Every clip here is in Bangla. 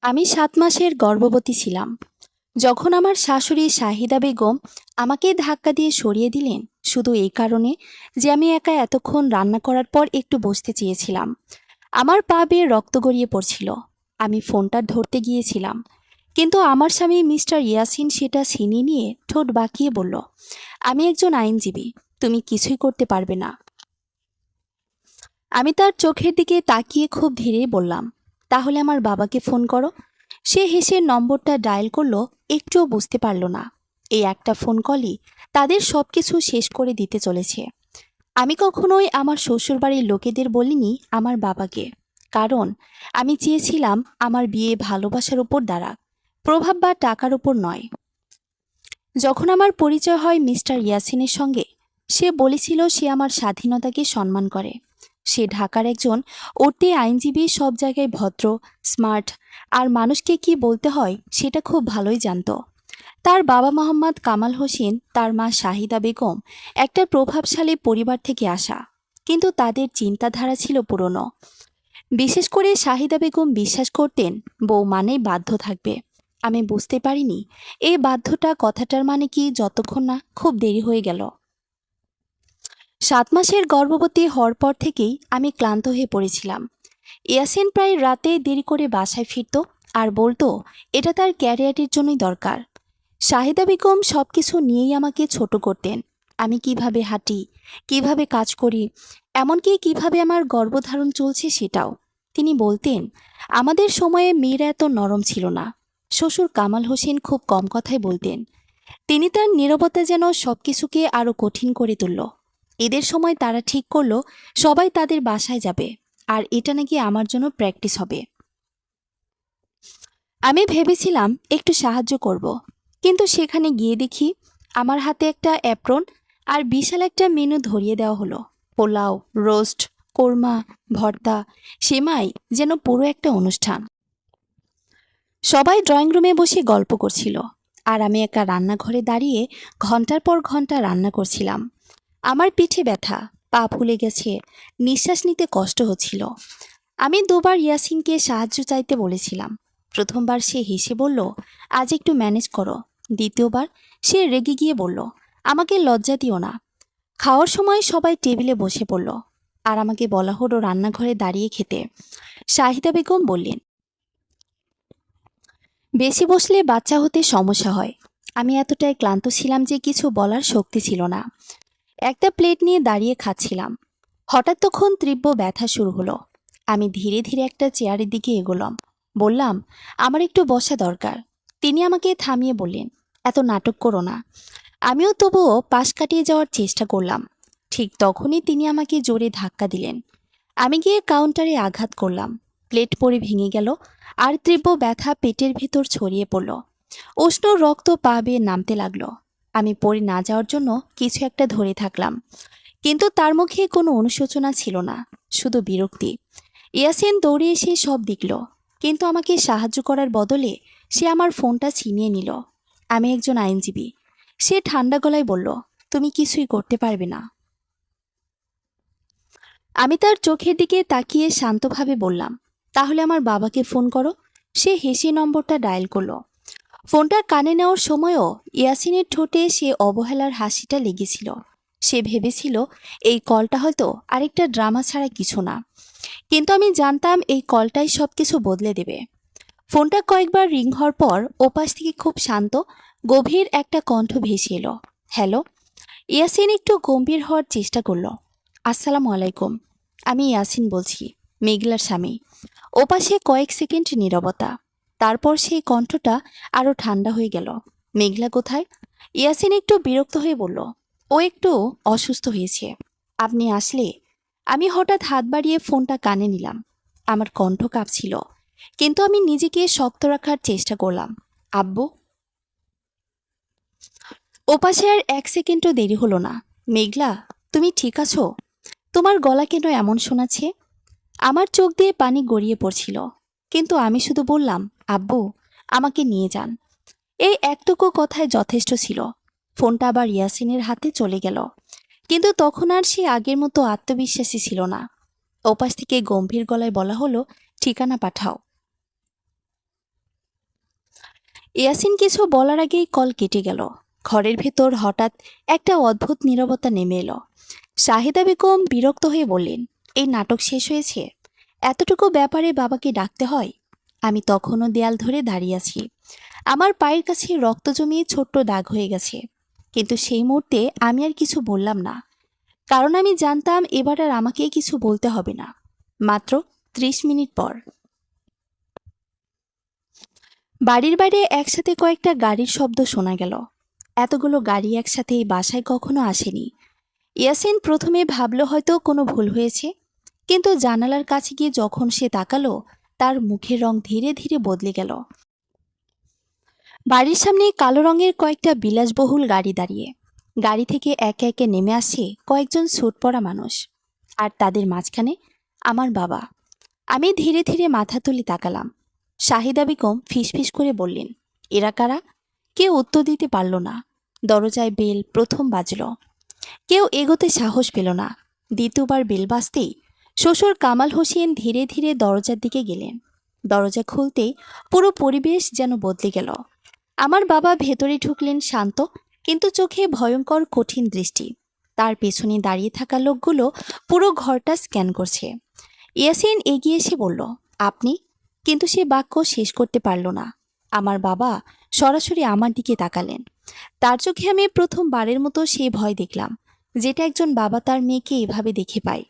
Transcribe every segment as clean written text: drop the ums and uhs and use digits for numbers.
আমি ৭ মাসের গর্ভবতী ছিলাম। যখন আমার শাশুড়ি শাহিদা বেগম আমাকে ধাক্কা দিয়ে সরিয়ে দিলেন, শুধু এই কারণে যে আমি একা এতক্ষণ রান্না করার পর একটু বসতে চেয়েছিলাম। আমার পা বেয়ে রক্ত গড়িয়ে পড়ছিল। আমি ফোনটা ধরতে গিয়েছিলাম, কিন্তু আমার স্বামী মিস্টার ইয়াসিন সেটা ছিনিয়ে নিয়ে ঠোঁট বাঁকিয়ে বলল, আমি একজন আইনজীবী, তুমি কিছুই করতে পারবে না। আমি তার চোখের দিকে তাকিয়ে খুব ধীরে বললাম, তাহলে আমার বাবাকে ফোন করো। সে হেসে নম্বরটা ডায়াল করলো, একটুও বুঝতে পারল না এই একটা ফোন কলই তাদের সবকিছু শেষ করে দিতে চলেছে। আমি কখনোই আমার শ্বশুরবাড়ির লোকেদের বলিনি আমার বাবাকে, কারণ আমি চেয়েছিলাম আমার বিয়ে ভালোবাসার উপর দাঁড়াক, প্রভাব বা টাকার উপর নয়। যখন আমার পরিচয় হয় মিস্টার ইয়াসিনের সঙ্গে, সে বলেছিল সে আমার স্বাধীনতাকে সম্মান করে। সে ঢাকার একজন অতি আইনজীবী, সব জায়গায় ভদ্র, স্মার্ট, আর মানুষকে কি বলতে হয় সেটা খুব ভালোই জানত। তার বাবা মোহাম্মদ কামাল হোসেন, তার মা শাহিদা বেগম একটা প্রভাবশালী পরিবার থেকে আসা, কিন্তু তাদের চিন্তাধারা ছিল পুরনো। বিশেষ করে শাহিদা বেগম বিশ্বাস করতেন বউ মানেই বাধ্য থাকবে। আমি বুঝতে পারিনি এই বাধ্যটা কথাটার মানে কি যতক্ষণ না খুব দেরি হয়ে গেল। ৭ মাসের গর্ভবতী হওয়ার পর থেকেই আমি ক্লান্ত হয়ে পড়েছিলাম। ইয়াসিন প্রায় রাতে দেরি করে বাসায় ফিরত আর বলতো এটা তার ক্যারিয়ারের জন্যই দরকার। শাহিদা বেগম সব কিছু নিয়েই আমাকে ছোট করতেন। আমি কিভাবে হাঁটি, কিভাবে কাজ করি, এমনকি কিভাবে আমার গর্ভধারণ চলছে সেটাও। তিনি বলতেন, আমাদের সময়ে মেয়েরা এত নরম ছিল না। শ্বশুর কামাল হোসেন খুব কম কথাই বলতেন। তিনি তার নীরবতা যেন সবকিছুকে আরো কঠিন করে তুলল। এদের সময় তারা ঠিক করলো সবাই তাদের বাসায় যাবে, আর এটা নাকি আমার জন্য প্র্যাকটিস হবে। আমি ভেবেছিলাম একটু সাহায্য করব, কিন্তু সেখানে গিয়ে দেখি আমার হাতে একটা অ্যাপ্রন আর বিশাল একটা মেনু ধরিয়ে দেওয়া হলো। পোলাও, রোস্ট, কোরমা, ভর্তা, সেমাই, যেন পুরো একটা অনুষ্ঠান। সবাই ড্রয়িং রুমে বসে গল্প করছিল, আর আমি একা রান্নাঘরে দাঁড়িয়ে ঘন্টার পর ঘন্টা রান্না করছিলাম। আমার পিঠে ব্যথা, পা ফুলে গেছে, নিঃশ্বাস নিতে কষ্ট হচ্ছিল। আমি দুবার ইয়াসিনকে সাহায্য চাইতে বলেছিলাম। প্রথমবার সে হেসে বলল, আজ একটু ম্যানেজ করো। দ্বিতীয়বার সে রেগে গিয়ে বলল, আমাকে লজ্জা দিও না। খাওয়ার সময় সবাই টেবিলে বসে পড়ল, আর আমাকে বলা হলো রান্নাঘরে দাঁড়িয়ে খেতে। শাহিদা বেগম বললেন, বেশি বসলে বাচ্চা হতে সমস্যা হয়। আমি এতটাই ক্লান্ত ছিলাম যে কিছু বলার শক্তি ছিল না। একটা প্লেট নিয়ে দাঁড়িয়ে খাচ্ছিলাম। হঠাৎ তখন তীব্র ব্যথা শুরু হলো। আমি ধীরে ধীরে একটা চেয়ারের দিকে এগোলাম। বললাম, আমার একটু বসা দরকার। তিনি আমাকে থামিয়ে বললেন, এত নাটক করো না। আমিও তবুও পাশ কাটিয়ে যাওয়ার চেষ্টা করলাম। ঠিক তখনই তিনি আমাকে জোরে ধাক্কা দিলেন। আমি গিয়ে কাউন্টারে আঘাত করলাম। প্লেট পড়ে ভেঙে গেল, আর তীব্র ব্যথা পেটের ভেতর ছড়িয়ে পড়ল। উষ্ণ রক্ত পা বেয়ে নামতে লাগলো। আমি পড়ে না যাওয়ার জন্য কিছু একটা ধরে থাকলাম, কিন্তু তার মুখে কোনো অনুশোচনা ছিল না, শুধু বিরক্তি। ইয়াসিন দৌড়ে এসে সব দেখল, কিন্তু আমাকে সাহায্য করার বদলে সে আমার ফোনটা ছিনিয়ে নিল। আমি একজন আইনজীবী, সে ঠান্ডা গলায় বলল, তুমি কিছুই করতে পারবে না। আমি তার চোখের দিকে তাকিয়ে শান্তভাবে বললাম, তাহলে আমার বাবাকে ফোন করো। সে হেসে নম্বরটা ডায়াল করলো। ফোনটা কানে নেওয়ার সময়ও ইয়াসিনের ঠোঁটে সে অবহেলার হাসিটা লেগেছিল। সে ভেবেছিল এই কলটা হয়তো আরেকটা ড্রামা ছাড়া কিছু না, কিন্তু আমি জানতাম এই কলটাই সবকিছু বদলে দেবে। ফোনটা কয়েকবার রিং হওয়ার পর ওপাশ থেকে খুব শান্ত, গভীর একটা কণ্ঠ ভেসে এলো, হ্যালো। ইয়াসিন একটু গম্ভীর হওয়ার চেষ্টা করলো। আসসালামু আলাইকুম, আমি ইয়াসিন বলছি, মেঘলার স্বামী। ওপাশে কয়েক সেকেন্ড নীরবতা। তারপর সেই কণ্ঠটা আরো ঠান্ডা হয়ে গেল, মেঘলা কোথায়? ইয়াসিন একটু বিরক্ত হয়ে বলল, ও একটু অসুস্থ হয়েছে, আপনি আসলে। আমি হঠাৎ হাত বাড়িয়ে ফোনটা কানে নিলাম। আমার কণ্ঠ কাঁপছিল, কিন্তু আমি নিজেকে শক্ত রাখার চেষ্টা করলাম। আব্বু। ওপাশে আর এক সেকেন্ডও দেরি হলো না। মেঘলা, তুমি ঠিক আছো? তোমার গলা কেন এমন শোনাচ্ছে? আমার চোখ দিয়ে পানি গড়িয়ে পড়ছিল, কিন্তু আমি শুধু বললাম, আব্বু, আমাকে নিয়ে যান। এই একটুকু কথায় যথেষ্ট ছিল। ফোনটা আবার ইয়াসিনের হাতে চলে গেল, কিন্তু তখন আর সে আগের মতো আত্মবিশ্বাসী ছিল না। ওপাশ থেকে গম্ভীর গলায় বলা হলো, ঠিকানা পাঠাও। ইয়াসিন কিছু বলার আগেই কল কেটে গেল। ঘরের ভেতর হঠাৎ একটা অদ্ভুত নীরবতা নেমে এলো। শাহিদা বেগম বিরক্ত হয়ে বললেন, এই নাটক শেষ হয়েছে? এতটুকু ব্যাপারে বাবাকে ডাকতে হয়? আমি তখনও দেয়াল ধরে দাঁড়িয়ে আছি। আমার পায়ের কাছে রক্ত জমিয়ে ছোট্ট দাগ হয়ে গেছে। কিন্তু সেই মুহূর্তে আমি আর কিছু বললাম না, কারণ আমি জানতাম এবার আর আমাকে কিছু বলতে হবে না। মাত্র 30 মিনিট পর বাড়ির বাইরে একসাথে কয়েকটা গাড়ির শব্দ শোনা গেল। এতগুলো গাড়ি একসাথে এই বাসায় কখনো আসেনি। ইয়াসিন প্রথমে ভাবল হয়তো কোনো ভুল হয়েছে, কিন্তু জানালার কাছে গিয়ে যখন সে তাকালো, তার মুখের রং ধীরে ধীরে বদলে গেল। বাড়ির সামনে কালো রঙের কয়েকটা বিলাসবহুল গাড়ি দাঁড়িয়ে। গাড়ি থেকে একে একে নেমে আসে কয়েকজন স্যুট পরা মানুষ, আর তাদের মাঝখানে আমার বাবা। আমি ধীরে ধীরে মাথা তুলে তাকালাম। শাহিদা বেগম ফিসফিস করে বললেন, এরা কারা? কেউ উত্তর দিতে পারল না। দরজায় বেল প্রথম বাজল। কেউ এগোতে সাহস পেল না। দ্বিতীয়বার বেল বাজতেই শ্বশুর কামাল হোসেন ধীরে ধীরে দরজার দিকে গেলেন। দরজা খুলতেই পুরো পরিবেশ যেন বদলে গেল। আমার বাবা ভেতরে ঢুকলেন শান্ত, কিন্তু চোখে ভয়ঙ্কর কঠিন দৃষ্টি। তার পেছনে দাঁড়িয়ে থাকা লোকগুলো পুরো ঘরটা স্ক্যান করছে। ইয়াসিন এগিয়ে এসে বলল, আপনি? কিন্তু সে বাক্য শেষ করতে পারল না। আমার বাবা সরাসরি আমার দিকে তাকালেন। তার চোখে আমি প্রথমবারের মতো সেই ভয় দেখলাম, যেটা একজন বাবা তার মেয়েকে এভাবে দেখে পায়।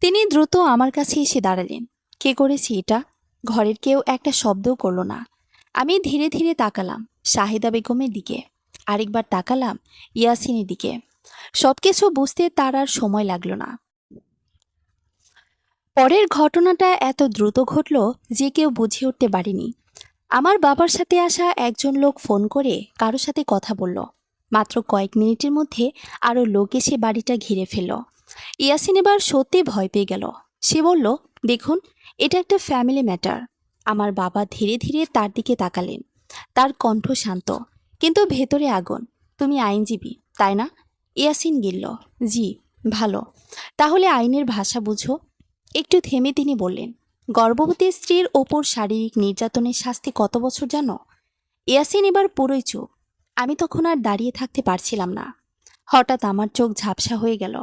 তিনি দ্রুত আমার কাছে এসে দাঁড়ালেন। কে করেছে এটা? ঘরের কেউ একটা শব্দও করল না। আমি ধীরে ধীরে তাকালাম শাহিদা বেগমের দিকে, আরেকবার তাকালাম ইয়াসিনের দিকে। সবকিছু বুঝতে তার আর সময় লাগলো না। পরের ঘটনাটা এত দ্রুত ঘটল যে কেউ বুঝে উঠতে পারেনি। আমার বাবার সাথে আসা একজন লোক ফোন করে কারো সাথে কথা বলল। মাত্র কয়েক মিনিটের মধ্যে আরও লোক এসে বাড়িটা ঘিরে ফেলল। ইয়াসিন এবার সত্যি ভয় পেয়ে গেল। সে বলল, দেখুন, এটা একটা ফ্যামিলি ম্যাটার। আমার বাবা ধীরে ধীরে তার দিকে তাকালেন। তার কণ্ঠ শান্ত, কিন্তু ভেতরে আগুন। তুমি আইনজীবী, তাই না? ইয়াসিন গিলল, জি। ভালো, তাহলে আইনের ভাষা বুঝো। একটু থেমে তিনি বললেন, গর্ভবতী স্ত্রীর ওপর শারীরিক নির্যাতনের শাস্তি কত বছর জানো? ইয়াসিন এবার পুরোই চুপ। আমি তখন আর দাঁড়িয়ে থাকতে পারছিলাম না। হঠাৎ আমার চোখ ঝাপসা হয়ে গেল।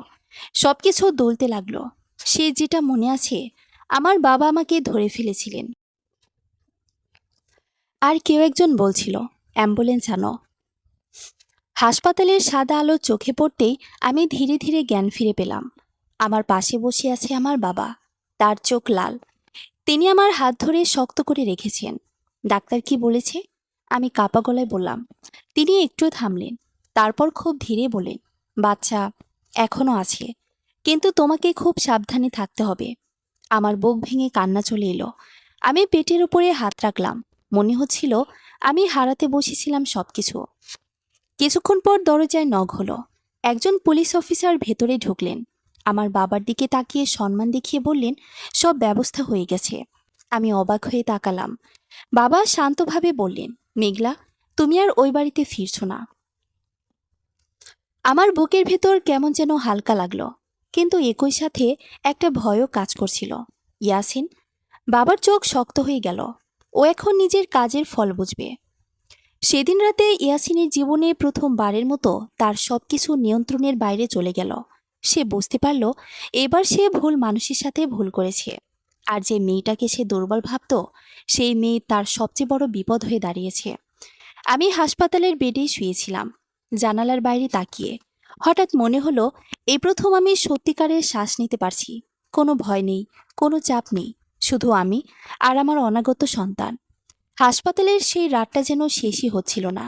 সবকিছু দুলতে লাগলো। সে যেটা মনে আছে, আমার বাবা আমাকে ধরে ফেলেছিলেন, আর কেউ একজন বলছিল, অ্যাম্বুলেন্স আনো। হাসপাতালের সাদা আলো চোখে পড়তেই আমি ধীরে ধীরে জ্ঞান ফিরে পেলাম। আমার পাশে বসে আছে আমার বাবা। তার চোখ লাল। তিনি আমার হাত ধরে শক্ত করে রেখেছেন। ডাক্তার কি বলেছে? আমি কাপা গলায় বললাম। তিনি একটু থামলেন, তারপর খুব ধীরে বলেন, বাচ্চা এখনো আছে, কিন্তু তোমাকে খুব সাবধানে থাকতে হবে। আমার বুক ভেঙে কান্না চলে এলো। আমি পেটের উপরে হাত রাখলাম। মনে হচ্ছিল আমি হারাতে বসেছিলাম সবকিছু। কিছুক্ষণ পর দরজায় নক হলো। একজন পুলিশ অফিসার ভেতরে ঢুকলেন। আমার বাবার দিকে তাকিয়ে সম্মান দেখিয়ে বললেন, সব ব্যবস্থা হয়ে গেছে। আমি অবাক হয়ে তাকালাম। বাবা শান্তভাবে বললেন, মেঘলা, তুমি আর ওই বাড়িতে ফিরছো না। আমার বুকের ভেতর কেমন যেন হালকা লাগলো, কিন্তু একই সাথে একটা ভয়ও কাজ করছিল। ইয়াসিন? বাবার চোখ শক্ত হয়ে গেল। ও এখন নিজের কাজের ফল বুঝবে। সেদিন রাতে ইয়াসিনের জীবনে প্রথমবারের মতো তার সবকিছু নিয়ন্ত্রণের বাইরে চলে গেল। সে বুঝতে পারল এবার সে ভুল মানুষের সাথে ভুল করেছে। আর যে মেয়েটাকে সে দুর্বল ভাবত, সেই মেয়ে তার সবচেয়ে বড় বিপদ হয়ে দাঁড়িয়েছে। আমি হাসপাতালের বেডেই শুয়েছিলাম, জানালার বাইরে তাকিয়ে। হঠাৎ মনে হলো এই প্রথম আমি সত্যিকারের শ্বাস নিতে পারছি। কোনো ভয় নেই, কোনো চাপ নেই, শুধু আমি আর আমার অনাগত সন্তান। হাসপাতালের সেই রাতটা যেন শেষই হচ্ছিল না।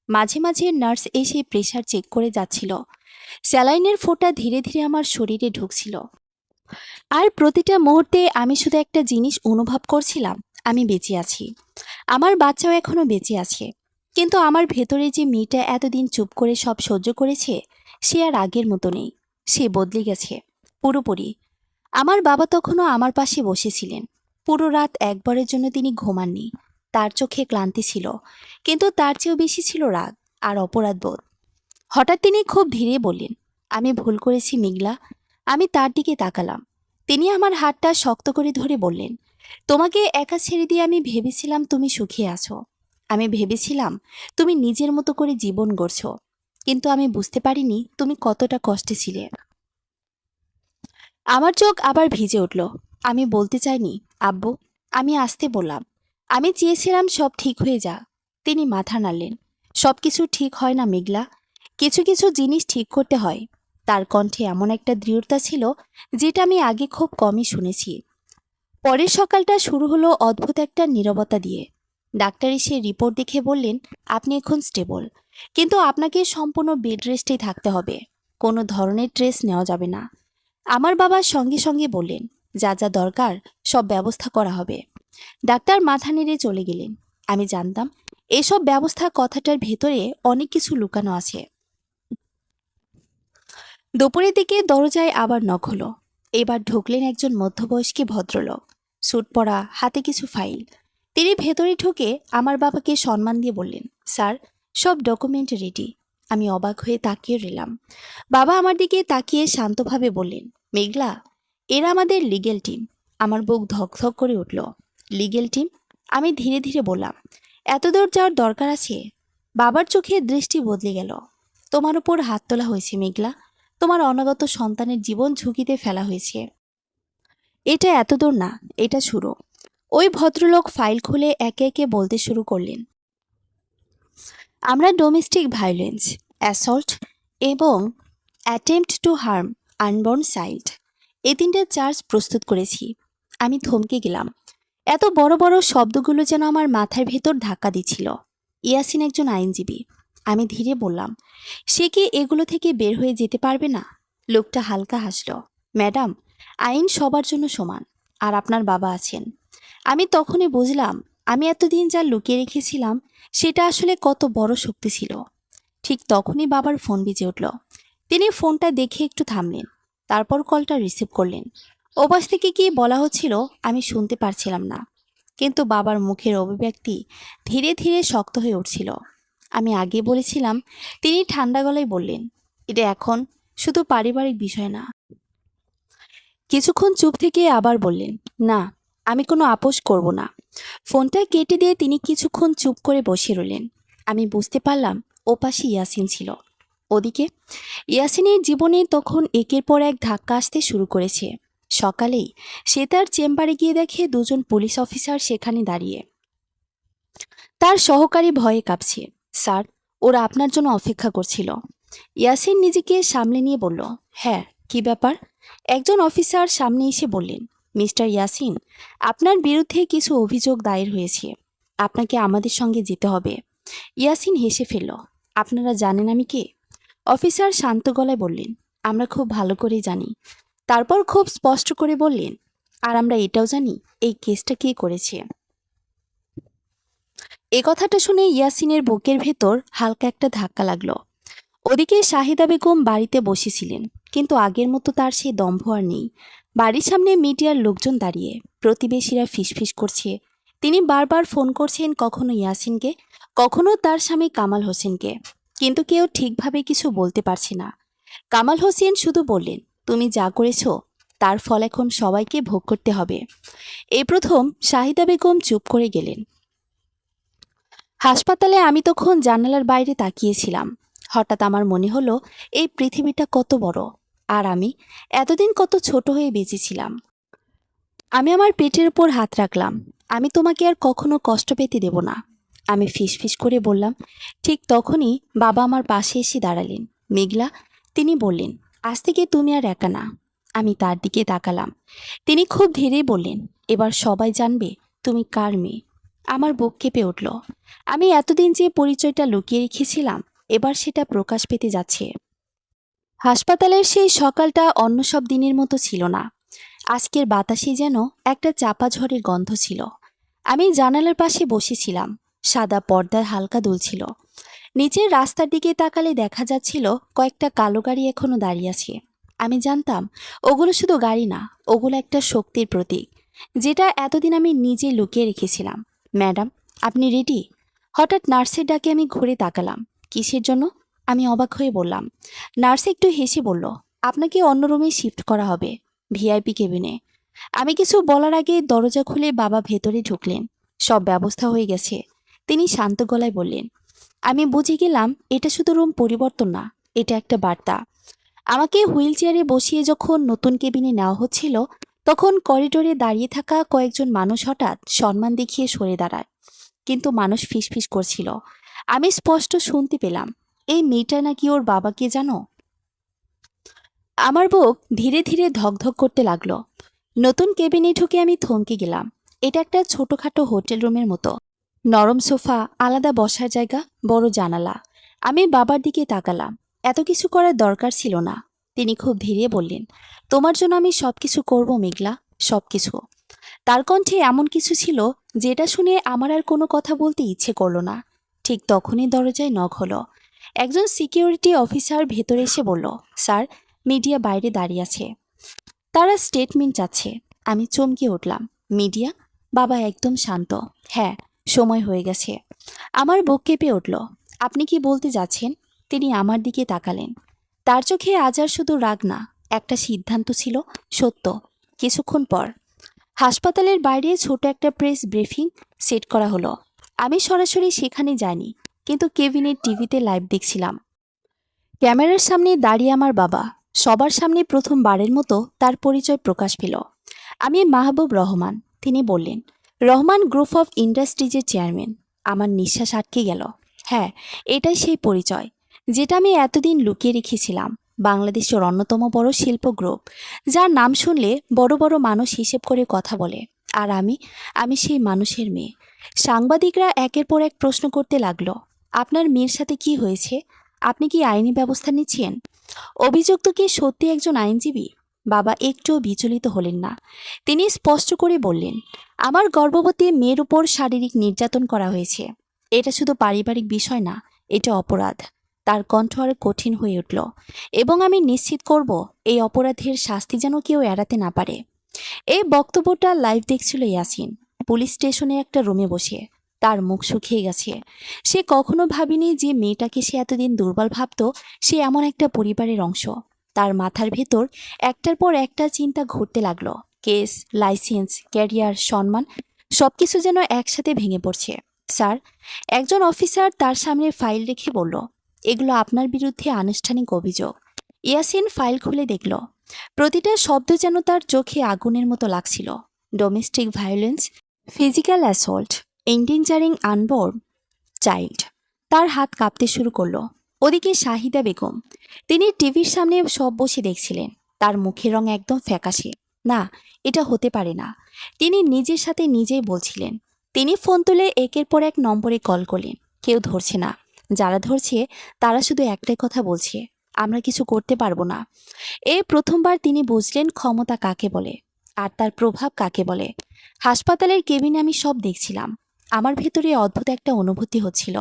মাঝে মাঝে নার্স এসে প্রেশার চেক করে যাচ্ছিল। স্যালাইনের ফোঁটা ধীরে ধীরে আমার শরীরে ঢুকছিল। আর প্রতিটা মুহূর্তে আমি শুধু একটা জিনিস অনুভব করছিলাম, আমি বেঁচে আছি। আমার বাচ্চাও এখনো বেঁচে আছে। কিন্তু আমার ভেতরে যে মেয়েটা এতদিন চুপ করে সব সহ্য করেছে, সে আর আগের মতো নেই। সে বদলে গেছে পুরোপুরি। আমার বাবা তখনও আমার পাশে বসেছিলেন। পুরো রাত একবারের জন্য তিনি ঘুমাননি। তার চোখে ক্লান্তি ছিল, কিন্তু তার চেয়েও বেশি ছিল রাগ আর অপরাধবোধ। হঠাৎ তিনি খুব ধীরে বললেন, আমি ভুল করেছি মেঘলা। আমি তার দিকে তাকালাম। তিনি আমার হাতটা শক্ত করে ধরে বললেন, তোমাকে একা ছেড়ে দিয়ে আমি ভেবেছিলাম তুমি সুখী আছো। আমি ভেবেছিলাম তুমি নিজের মতো করে জীবন গড়ছো। কিন্তু আমি বুঝতে পারিনি তুমি কতটা কষ্টে ছিলে। আমার চোখ আবার ভিজে উঠল। আমি বলতে চাইনি আব্বু, আমি আসতে বললাম। আমি চেয়েছিলাম সব ঠিক হয়ে যাক। তিনি মাথা নাড়লেন। সবকিছু ঠিক হয় না মেঘলা, কিছু কিছু জিনিস ঠিক করতে হয়। তার কণ্ঠে এমন একটা দৃঢ়তা ছিল যেটা আমি আগে খুব কমই শুনেছি। পরের সকালটা শুরু হলো অদ্ভুত একটা নীরবতা দিয়ে। ডাক্তার এসে রিপোর্ট দেখে বললেন, আপনি এখন স্টেবল, কিন্তু আপনাকে সম্পূর্ণ বেড রেস্টেই থাকতে হবে। কোনো ধরনের ট্রেস নেওয়া যাবে না। আমার বাবা সঙ্গে সঙ্গে বললেন, যা যা দরকার সব ব্যবস্থা করা হবে। ডাক্তার মাথা নেড়ে চলে গেলেন। আমি জানতাম এসব ব্যবস্থা কথাটার ভেতরে অনেক কিছু লুকানো আছে। দুপুরের দিকে দরজায় আবার নক হলো। এবার ঢুকলেন একজন মধ্যবয়স্ক ভদ্রলোক, স্যুট পরা, হাতে কিছু ফাইল। তিনি ভেতরে ঢুকে আমার বাবাকে সম্মান দিয়ে বললেন, স্যার, সব ডকুমেন্ট রেডি। আমি অবাক হয়ে তাকিয়ে রইলাম। বাবা আমার দিকে তাকিয়ে শান্তভাবে বললেন, মেঘলা, এরা আমাদের লিগেল টিম। আমার বুক ধকধক করে উঠল। Legal team? আমি ধীরে ধীরে বললাম, এত দূর যাওয়ার দরকার আছে? বাবার চোখে দৃষ্টি বদলে গেল। তোমার উপর হাত তোলা হয়েছে মেঘলা, তোমার অনাগত সন্তানের জীবন ঝুঁকিতে ফেলা হয়েছে। এটা এত দূর না, এটা শুরু। ওই ভদ্রলোক ফাইল খুলে একে একে বলতে শুরু করলেন, আমরা ডোমেস্টিক ভায়োলেন্স, অ্যাসল্ট এবং attempt to harm unborn child, এই তিনটে চার্জ প্রস্তুত করেছি। আমি থমকে গেলাম। এত বড় বড় শব্দগুলো যেন আমার মাথার ভেতর ধাক্কা দিচ্ছিল। ইয়াসিন একজন আইনজীবী। আমি ধীরে বললাম, সে কি এগুলো থেকে বের হয়ে যেতে পারবে না? লোকটা হালকা হাসল। ম্যাডাম, আইন সবার জন্য সমান। আর আপনার বাবা আছেন। আমি তখনই বুঝলাম আমি এতদিন যা লুকিয়ে রেখেছিলাম সেটা আসলে কত বড় শক্তি ছিল। ঠিক তখনই বাবার ফোন বেজে উঠল। তিনি ফোনটা দেখে একটু থামলেন, তারপর কলটা রিসিভ করলেন। ওপাশ থেকে কি বলা হচ্ছিল আমি শুনতে পারছিলাম না, কিন্তু বাবার মুখের অভিব্যক্তি ধীরে ধীরে শক্ত হয়ে উঠছিল। আমি আগে বলেছিলাম, তিনি ঠান্ডা গলায় বললেন, এটা এখন শুধু পারিবারিক বিষয় না। কিছুক্ষণ চুপ থেকে আবার বললেন, না, আমি কোনো আপোষ করব না। ফোনটা কেটে দিয়ে তিনি কিছুক্ষণ চুপ করে বসে রইলেন। আমি বুঝতে পারলাম ওপাশে ইয়াসিন ছিল। ওদিকে ইয়াসিনের জীবনে তখন একের পর এক ধাক্কা আসতে শুরু করেছে। সকালেই সে তার চেম্বারে গিয়ে দেখে দুজন পুলিশ অফিসার সেখানে দাঁড়িয়ে। তার সহকারী ভয়ে কাঁপছে। স্যার, ওরা আপনার জন্য অপেক্ষা করছিল। ইয়াসিন নিজেকে সামলে নিয়ে বলল, হ্যাঁ, কি ব্যাপার? একজন অফিসার সামনে এসে বললেন, মিস্টার ইয়াসিন, আপনার বিরুদ্ধে কিছু অভিযোগ দায়ের হয়েছে। আপনাকে আমাদের সঙ্গে যেতে হবে। ইয়াসিন হেসে ফেলল। আপনারা জানেন আমি কে? অফিসার শান্ত গলায় বললেন, আমরা খুব ভালো করেই জানি। তারপর খুব স্পষ্ট করে বললেন, আর আমরা এটাও জানি এই কেসটা কে করেছে। এ কথাটা শুনে ইয়াসিনের বুকের ভেতর হালকা একটা ধাক্কা লাগলো। ওদিকে শাহিদা বেগম বাড়িতে বসেছিলেন, কিন্তু আগের মতো তার সেই দম্ভ আর নেই। বাড়ির সামনে মিডিয়ার লোকজন দাঁড়িয়ে, প্রতিবেশীরা ফিসফিস করছে। তিনি বারবার ফোন করছেন, কখনো ইয়াসিনকে, কখনো তার স্বামী কামাল হোসেনকে, কিন্তু কেউ ঠিকভাবে কিছু বলতে পারছে না। কামাল হোসেন শুধু বললেন, তুমি যা করেছো তার ফল এখন সবাইকে ভোগ করতে হবে। এই প্রথম শাহিদা বেগম চুপ করে গেলেন। হাসপাতালে আমি তখন জানালার বাইরে তাকিয়েছিলাম। হঠাৎ আমার মনে হলো এই পৃথিবীটা কত বড়, আর আমি এতদিন কত ছোট হয়ে বেঁচেছিলাম। আমি আমার পেটের উপর হাত রাখলাম। আমি তোমাকে আর কখনো কষ্ট পেতে দেব না, আমি ফিসফিস করে বললাম। ঠিক তখনই বাবা আমার পাশে এসে দাঁড়ালেন। মেঘলা, তিনি বললেন, আজ থেকে তুমি আর একা না। আমি তার দিকে তাকালাম। তিনি খুব ধীরে বললেন, এবার সবাই জানবে তুমি কার মেয়ে। আমার বুক কেঁপে উঠল। আমি এতদিন যে পরিচয়টা লুকিয়ে রেখেছিলাম, এবার সেটা প্রকাশ পেতে যাচ্ছে। হাসপাতালের সেই সকালটা অন্য সব দিনের মতো ছিল না। আজকের বাতাসে যেন একটা চাপা ঝড়ের গন্ধ ছিল। আমি জানালার পাশে বসেছিলাম। সাদা পর্দার হালকা দুলছিল। নিচের রাস্তার দিকে তাকালে দেখা যাচ্ছিল কয়েকটা কালো গাড়ি এখনো দাঁড়িয়ে আছে। আমি জানতাম ওগুলো শুধু গাড়ি না, ওগুলো একটা শক্তির প্রতীক, যেটা এতদিন আমি নিজে লুকিয়ে রেখেছিলাম। ম্যাডাম, আপনি রেডি? হঠাৎ নার্সের ডাকে আমি ঘুরে তাকালাম। কিসের জন্য? আমি অবাক হয়ে বললাম। নার্স একটু হেসে বলল, আপনাকে অন্য রুমে শিফট করা হবে, ভিআইপি কেবিনে। আমি কিছু বলার আগে দরজা খুলে বাবা ভেতরে ঢুকলেন। সব ব্যবস্থা হয়ে গেছে। তিনি শান্ত গলায় বললেন, আমি বুঝে গেলাম এটা শুধু রুম পরিবর্তন না, এটা একটা বার্তা। আমাকে হুইল চেয়ারে বসিয়ে যখন নতুন কেবিনে নেওয়া হচ্ছিল, তখন করিডোরে দাঁড়িয়ে থাকা কয়েকজন মানুষ হঠাৎ সম্মান দেখিয়ে সরে দাঁড়ায়। কিন্তু মানুষ ফিসফিস করছিল। আমি স্পষ্ট শুনতে পেলাম, এই মেয়েটা নাকি ওর বাবাকে জানো। আমার বুক ধীরে ধীরে ধকধক করতে লাগলো। নতুন কেবিনে ঢুকে আমি থমকে গেলাম। এটা একটা ছোটখাটো হোটেল রুমের মতো। নরম সোফা, আলাদা বসার জায়গা, বড় জানালা। আমি বাবার দিকে তাকালাম। এত কিছু করার দরকার ছিল না। তিনি খুব ধীরে বললেন, তোমার জন্য আমি সবকিছু করব মেঘলা, সবকিছু। তার কণ্ঠে এমন কিছু ছিল যেটা শুনে আমার আর কোনো কথা বলতে ইচ্ছে করলো না। ঠিক তখনই দরজায় নক হলো। একজন সিকিউরিটি অফিসার ভেতরে এসে বলল, স্যার, মিডিয়া বাইরে দাঁড়িয়ে আছে, তারা স্টেটমেন্ট চাচ্ছে। আমি চমকে উঠলাম। মিডিয়া? বাবা একদম শান্ত। হ্যাঁ, সময় হয়ে গেছে। আমার বুক কেঁপে উঠল। আপনি কি বলতে যাচ্ছেন? তিনি আমার দিকে তাকালেন। তার চোখে আজ আর শুধু রাগ না, একটা সিদ্ধান্ত ছিল, সত্য। কিছুক্ষণ পর হাসপাতালের বাইরে ছোট একটা প্রেস ব্রিফিং সেট করা হলো। আমি সরাসরি সেখানে যাইনি, কিন্তু কেবিনের টিভিতে লাইভ দেখছিলাম। ক্যামেরার সামনে দাঁড়িয়ে আমার বাবা। সবার সামনে প্রথমবারের মতো তার পরিচয় প্রকাশ পেল। আমি মাহবুব রহমান। তিনি বললেন, রহমান গ্রুপ অফ ইন্ডাস্ট্রিজের চেয়ারম্যান। আমার নিঃশ্বাস আটকে গেল। হ্যাঁ, এটাই সেই পরিচয় যেটা আমি এতদিন লুকিয়ে রেখেছিলাম। বাংলাদেশের অন্যতম বড় শিল্প গ্রুপ, যার নাম শুনলে বড় বড় মানুষ হিসেব করে কথা বলে। আর আমি সেই মানুষের মেয়ে। সাংবাদিকরা একের পর এক প্রশ্ন করতে লাগলো, আপনার মেয়ের সাথে কি হয়েছে? আপনি কি আইনি ব্যবস্থা নিচ্ছেন? অভিযুক্ত কি সত্যি একজন আইনজীবী? বাবা একটুও বিচলিত হলেন না। তিনি স্পষ্ট করে বললেন, আমার গর্ভবতী মেয়ের উপর শারীরিক নির্যাতন করা হয়েছে। এটা শুধু পারিবারিক বিষয় না, এটা অপরাধ। তার কণ্ঠ আরো কঠিন হয়ে উঠল। এবং আমি নিশ্চিত করব এই অপরাধের শাস্তি যেন কেউ এড়াতে না পারে। এই বক্তব্যটা লাইভ দেখছিল ইয়াসিন, পুলিশ স্টেশনে একটা রুমে বসে। তার মুখ শুকিয়ে গেছে। সে কখনো ভাবেনি যে মেয়েটাকে সে এতদিন দুর্বল ভাবত, সে এমন একটা পরিবারের অংশ। তার মাথার ভেতর একটার পর একটা চিন্তা ঘুরতে লাগলো। কেস, লাইসেন্স, ক্যারিয়ার, সম্মান, সবকিছু যেন একসাথে ভেঙে পড়ছে। স্যার, একজন অফিসার তার সামনে ফাইল রেখে বলল, এগুলো আপনার বিরুদ্ধে আনুষ্ঠানিক অভিযোগ। ইয়াসিন ফাইল খুলে দেখল। প্রতিটা শব্দ যেন তার চোখে আগুনের মতো লাগছিল। Domestic violence, physical assault, এন্ডেঞ্জারিং unborn child. তার হাত কাঁপতে শুরু করলো। ওদিকে শাহিদা বেগম, তিনি টিভির সামনে সব বসে দেখছিলেন। তার মুখের রং একদম ফ্যাকাশে। না, এটা হতে পারে না, তিনি নিজের সাথে নিজেই বলছিলেন। তিনি ফোন তুলে একের পর এক নম্বরে কল করলেন। কেউ ধরছে না। যারা ধরছে তারা শুধু একটাই কথা বলছে, আমরা কিছু করতে পারবো না। এই প্রথমবার তিনি বুঝলেন ক্ষমতা কাকে বলে, আর তার প্রভাব কাকে বলে। হাসপাতালের কেবিনে আমি সব দেখছিলাম। আমার ভেতরে অদ্ভুত একটা অনুভূতি হচ্ছিল।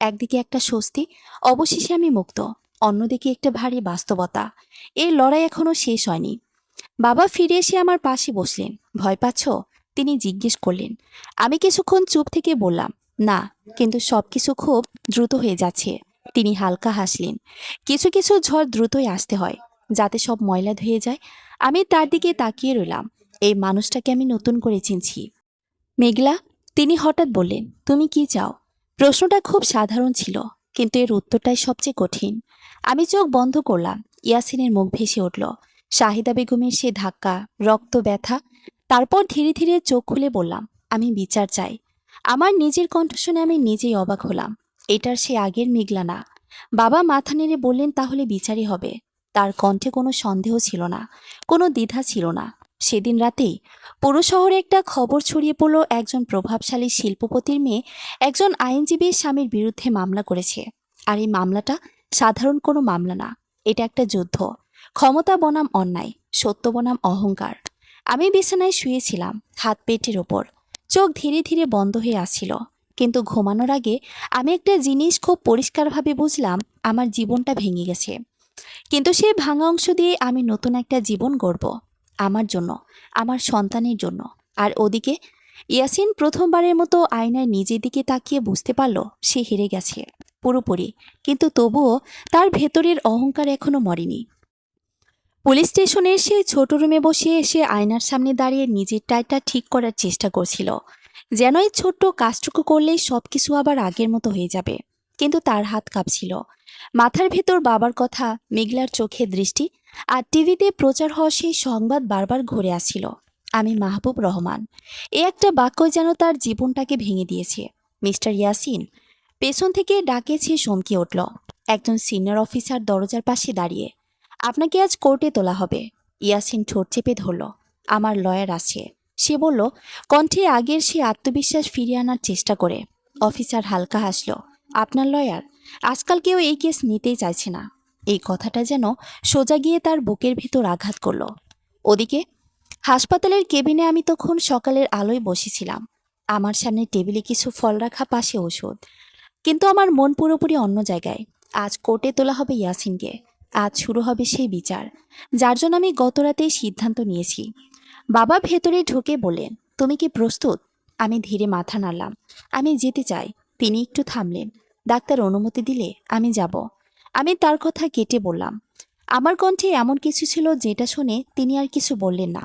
একদিকে একটা স্বস্তি, অবশেষে আমি মুক্ত। অন্যদিকে একটা ভারী বাস্তবতা, এই লড়াই এখনো শেষ হয়নি। বাবা ফিরে এসে আমার পাশে বসলেন। ভয় পাচ্ছ? তিনি জিজ্ঞেস করলেন। আমি কিছুক্ষণ চুপ থেকে বললাম, না, কিন্তু সবকিছু খুব দ্রুত হয়ে যাচ্ছে। তিনি হালকা হাসলেন। কিছু কিছু ঝড় দ্রুতই আসতে হয়, যাতে সব ময়লা ধুয়ে যায়। আমি তার দিকে তাকিয়ে রইলাম। এই মানুষটাকে আমি নতুন করে চিনছি। মেঘলা, তিনি হঠাৎ বললেন, তুমি কি চাও? প্রশ্নটা খুব সাধারণ ছিল, কিন্তু এর উত্তরটাই সবচেয়ে কঠিন। আমি চোখ বন্ধ করলাম। ইয়াসিনের মুখ ভেসে উঠল। শাহিদা বেগমের সে ধাক্কা, রক্ত, ব্যথা। তারপর ধীরে ধীরে চোখ খুলে বললাম, আমি বিচার চাই। আমার নিজের কণ্ঠ শুনে আমি নিজেই অবাক হলাম। এটার সে আগের মেঘলা না। বাবা মাথা নেড়ে বললেন, তাহলে বিচারই হবে। তার কণ্ঠে কোনো সন্দেহ ছিল না, কোনো দ্বিধা ছিল না। সেদিন রাতেই পুরো শহরে একটা খবর ছড়িয়ে পড়ল, একজন প্রভাবশালী শিল্পপতির মেয়ে একজন আইনজীবীর স্বামীর বিরুদ্ধে মামলা করেছে। আর এই মামলাটা সাধারণ কোনো মামলা না, এটা একটা যুদ্ধ। ক্ষমতা বনাম অন্যায়, সত্য বনাম অহংকার। আমি বিছানায় শুয়েছিলাম, হাত পেটের ওপর। চোখ ধীরে ধীরে বন্ধ হয়ে আসছিল। কিন্তু ঘুমানোর আগে আমি একটা জিনিস খুব পরিষ্কারভাবে বুঝলাম, আমার জীবনটা ভেঙে গেছে। কিন্তু সেই ভাঙা অংশ দিয়ে আমি নতুন একটা জীবন গড়ব, আমার জন্য, আমার সন্তানের জন্য। আর ওদিকে ইয়াসিন প্রথমবারের মতো আয়নায় নিজের দিকে তাকিয়ে বুঝতে পারল সে হেরে গেছে পুরোপুরি, কিন্তু তবুও তার ভেতরের অহংকার এখনো মরেনি। পুলিশ স্টেশনের সেই ছোট রুমে বসে এসে আয়নার সামনে দাঁড়িয়ে নিজের টাইটা ঠিক করার চেষ্টা করছিল, যেন এই ছোট্ট কাজটুকু করলেই সবকিছু আবার আগের মতো হয়ে যাবে। কিন্তু তার হাত কাঁপছিল। মাথার ভেতর বাবার কথা, মেঘলার চোখে দৃষ্টি, আর টিভিতে প্রচার হওয়া সেই সংবাদ বারবার ঘুরে আসছিল, আমি মাহবুব রহমান। এ একটা বাক্য যেন তার জীবনটাকে ভেঙে দিয়েছে। মিস্টার ইয়াসিন, পেছন থেকে ডাকেছে, চমকে উঠল। একজন সিনিয়র অফিসার দরজার পাশে দাঁড়িয়ে। আপনাকে আজ কোর্টে তোলা হবে। ইয়াসিন ঠোঁট চেপে ধরল। আমার লয়ার আছে, সে বলল, কণ্ঠে আগের সে আত্মবিশ্বাস ফিরিয়ে আনার চেষ্টা করে। অফিসার হালকা হাসল। আপনার লয়ার? আজকাল কেউ এই কেস নিতেই চাইছে না। এই কথাটা যেন সোজা গিয়ে তার বুকের ভিতর আঘাত করল। ওদিকে হাসপাতালের কেবিনে আমি তখন সকালের আলোয় বসেছিলাম। আমার সামনে টেবিলে কিছু ফল রাখা, পাশে ওষুধ। কিন্তু আমার মন পুরোপুরি অন্য জায়গায়। আজ কোর্টে তোলা হবে ইয়াসিনকে। আজ শুরু হবে সেই বিচার, যার জন্য আমি গত রাতেই সিদ্ধান্ত নিয়েছি। বাবা ভেতরে ঢুকে বললেন, তুমি কি প্রস্তুত? আমি ধীরে মাথা নাড়লাম। আমি যেতে চাই। তিনি একটু থামলেন। ডাক্তার অনুমতি দিলে আমি যাব। আমি তার কথা কেটে বললাম। আমার কণ্ঠে এমন কিছু ছিল যেটা শুনে তিনি আর কিছু বললেন না।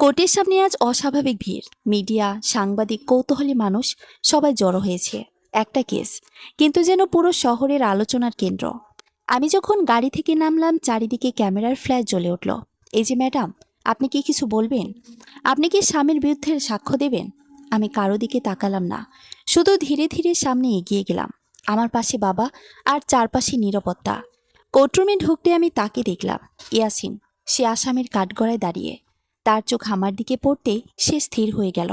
কোর্টের সামনে আজ অস্বাভাবিক ভিড়। মিডিয়া, সাংবাদিক, কৌতূহলী মানুষ সবাই জড়ো হয়েছে। একটা কেস, কিন্তু যেন পুরো শহরের আলোচনার কেন্দ্র। আমি যখন গাড়ি থেকে নামলাম, চারিদিকে ক্যামেরার ফ্ল্যাশ জ্বলে উঠল। এই যে ম্যাডাম, আপনি কি কিছু বলবেন? আপনি কি স্বামীর বিরুদ্ধে সাক্ষ্য দেবেন? আমি কারো দিকে তাকালাম না, শুধু ধীরে ধীরে সামনে এগিয়ে গেলাম। আমার পাশে বাবা, আর চারপাশে নীরবতা। কোর্টরুমে ঢুকতে আমি তাকে দেখলাম। ইয়াসিন, সে আসামির কাঠগড়ায় দাঁড়িয়ে। তার চোখ আমার দিকে পড়তেই সে স্থির হয়ে গেল।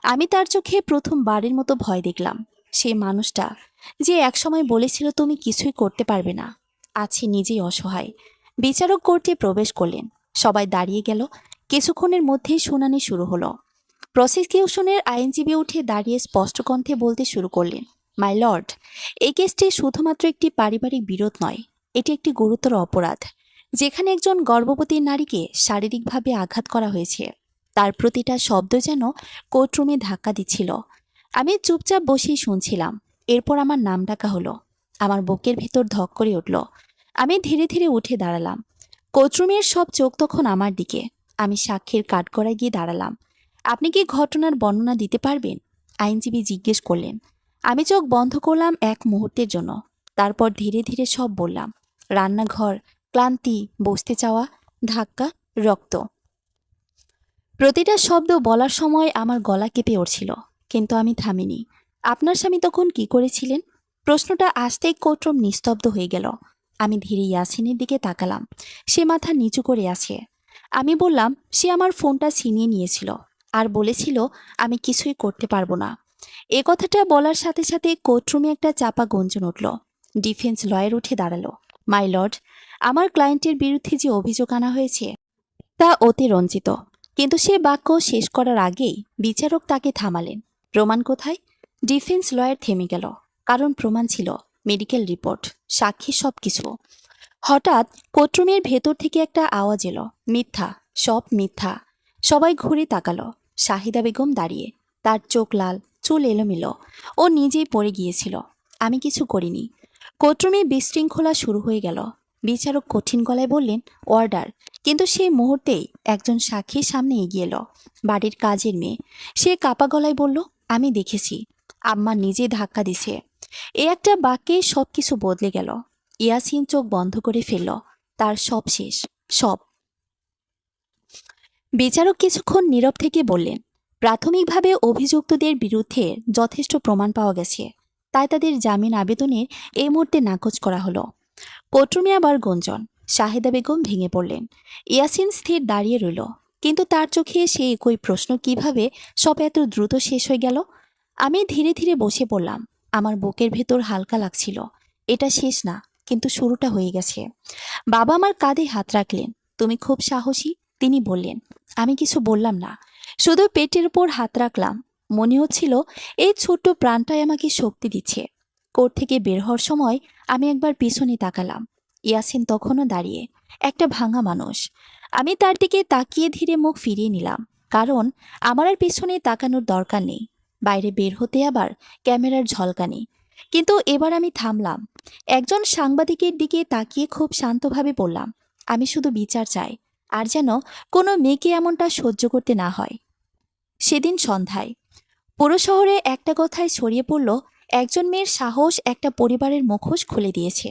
আমি তার চোখে প্রথমবারের মতো ভয় দেখলাম। সে মানুষটা যে একসময় বলেছিল তুমি কিছুই করতে পারবে না, আছে নিজেই অসহায়। বিচারক কোর্টে প্রবেশ করলেন। সবাই দাঁড়িয়ে গেল। কিছুক্ষণের মধ্যেই শুনানি শুরু হলো। প্রসিকিউশনের আইনজীবী উঠে দাঁড়িয়ে স্পষ্ট কণ্ঠে বলতে শুরু করলেন, মাই লর্ড, এই কেসটি শুধুমাত্র একটি পারিবারিক বিরোধ নয়, এটি একটি গুরুতর অপরাধ, যেখানে একজন গর্ভবতী নারীকে শারীরিকভাবে আঘাত করা হয়েছে। তার প্রতিটা শব্দ যেন কোর্টরুমে ধাক্কা দিচ্ছিল। আমি চুপচাপ বসেই শুনছিলাম। এরপর আমার নাম ডাকা হলো। আমার বুকের ভিতর ধক করে উঠল। আমি ধীরে ধীরে উঠে দাঁড়ালাম। কোর্টরুমের সব চোখ তখন আমার দিকে। আমি সাক্ষীর কাঠগড়ায় গিয়ে দাঁড়ালাম। আপনি কি ঘটনার বর্ণনা দিতে পারবেন? আইনজীবী জিজ্ঞেস করলেন। আমি চোখ বন্ধ করলাম এক মুহূর্তের জন্য। তারপর ধীরে ধীরে সব বললাম। রান্নাঘর, ক্লান্তি, বসতে চাওয়া, ধাক্কা, রক্ত। প্রতিটা শব্দ বলার সময় আমার গলা কেঁপে উঠছিল, কিন্তু আমি থামিনি। আপনার স্বামী তখন কি করেছিলেন? প্রশ্নটা আসতেই কোর্টরুম নিস্তব্ধ হয়ে গেল। আমি ধীরে ইয়াসিনের দিকে তাকালাম। সে মাথা নিচু করে আছে। আমি বললাম, সে আমার ফোনটা ছিনিয়ে নিয়েছিল আর বলেছিল আমি কিছুই করতে পারবো না। এ কথাটা বলার সাথে সাথে কোর্টরুমে একটা চাপা গুঞ্জন উঠল। ডিফেন্স লয়ার উঠে দাঁড়ালো। মাই লর্ড, আমার ক্লায়েন্টের বিরুদ্ধে যে অভিযোগ আনা হয়েছে তা অতিরঞ্জিত। কিন্তু সে বাক্য শেষ করার আগেই বিচারক তাকে থামালেন। প্রমাণ কোথায়? ডিফেন্স লয়ার থেমে গেল। কারণ প্রমাণ ছিল মেডিকেল রিপোর্ট, সাক্ষী, সবকিছু। হঠাৎ কোর্টরুমের ভেতর থেকে একটা আওয়াজ এলো, মিথ্যা, সব মিথ্যা। সবাই ঘুরে তাকালো। শাহিদা বেগম দাঁড়িয়ে, তার চোখ লাল, চুল এলোমেলো। ও নিজেই পড়ে গিয়েছিল। আমি কিছু করিনি। কোর্টরুমে বিশৃঙ্খলা শুরু হয়ে গেল। বিচারক কঠিন গলায় বললেন, অর্ডার। কিন্তু সেই মুহূর্তেই একজন সাক্ষীর সামনে এগিয়ে এলো। বাড়ির কাজের মেয়ে। সে কাপা গলায় বলল, আমি দেখেছি, আম্মা নিজে ধাক্কা দিছে। এ একটা বাক্যে সবকিছু বদলে গেল। ইয়াসিন চোখ বন্ধ করে ফেলল। তার সব শেষ, সব। বিচারক কিছুক্ষণ নীরব থেকে বললেন, প্রাথমিকভাবে অভিযুক্তদের বিরুদ্ধে যথেষ্ট প্রমাণ পাওয়া গেছে, তাই তাদের জামিন আবেদনের এই মুহূর্তে নাকচ করা হলো। কোর্টরুমে আবার গুঞ্জন। শাহেদা বেগম ভেঙে পড়লেন। ইয়াসিন স্থির দাঁড়িয়ে রইল, কিন্তু তার চোখে সেই একই প্রশ্ন, কিভাবে সব এত দ্রুত শেষ হয়ে গেল। আমি ধীরে ধীরে বসে পড়লাম। আমার বুকের ভেতর হালকা লাগছিল। এটা শেষ না, কিন্তু শুরুটা হয়ে গেছে। বাবা আমার কাঁধে হাত রাখলেন। তুমি খুব সাহসী, তিনি বললেন। আমি কিছু বললাম না, শুধু পেটের উপর হাত রাখলাম। মনে হচ্ছিল এই ছোট্ট প্রাণটাই আমাকে শক্তি দিচ্ছে। কোর্ট থেকে বের হওয়ার সময় আমি একবার পিছনে তাকালাম। ইয়াসিন তখনও দাঁড়িয়ে, একটা ভাঙা মানুষ। আমি তার দিকে তাকিয়ে ধীরে মুখ ফিরিয়ে নিলাম, কারণ আমার আর পিছনে তাকানোর দরকার নেই। বাইরে বের হতে আবার ক্যামেরার ঝলকানি। কিন্তু এবার আমি থামলাম। একজন সাংবাদিকের দিকে তাকিয়ে খুব শান্তভাবে বললাম, আমি শুধু বিচার চাই, আর যেন কোনো মেয়েকে এমনটা সহ্য করতে না হয়। সেদিন সন্ধ্যায় পুরো শহরে একটা কথায় ছড়িয়ে পড়ল, একজন মেয়ের সাহস একটা পরিবারের মুখোশ খুলে দিয়েছে।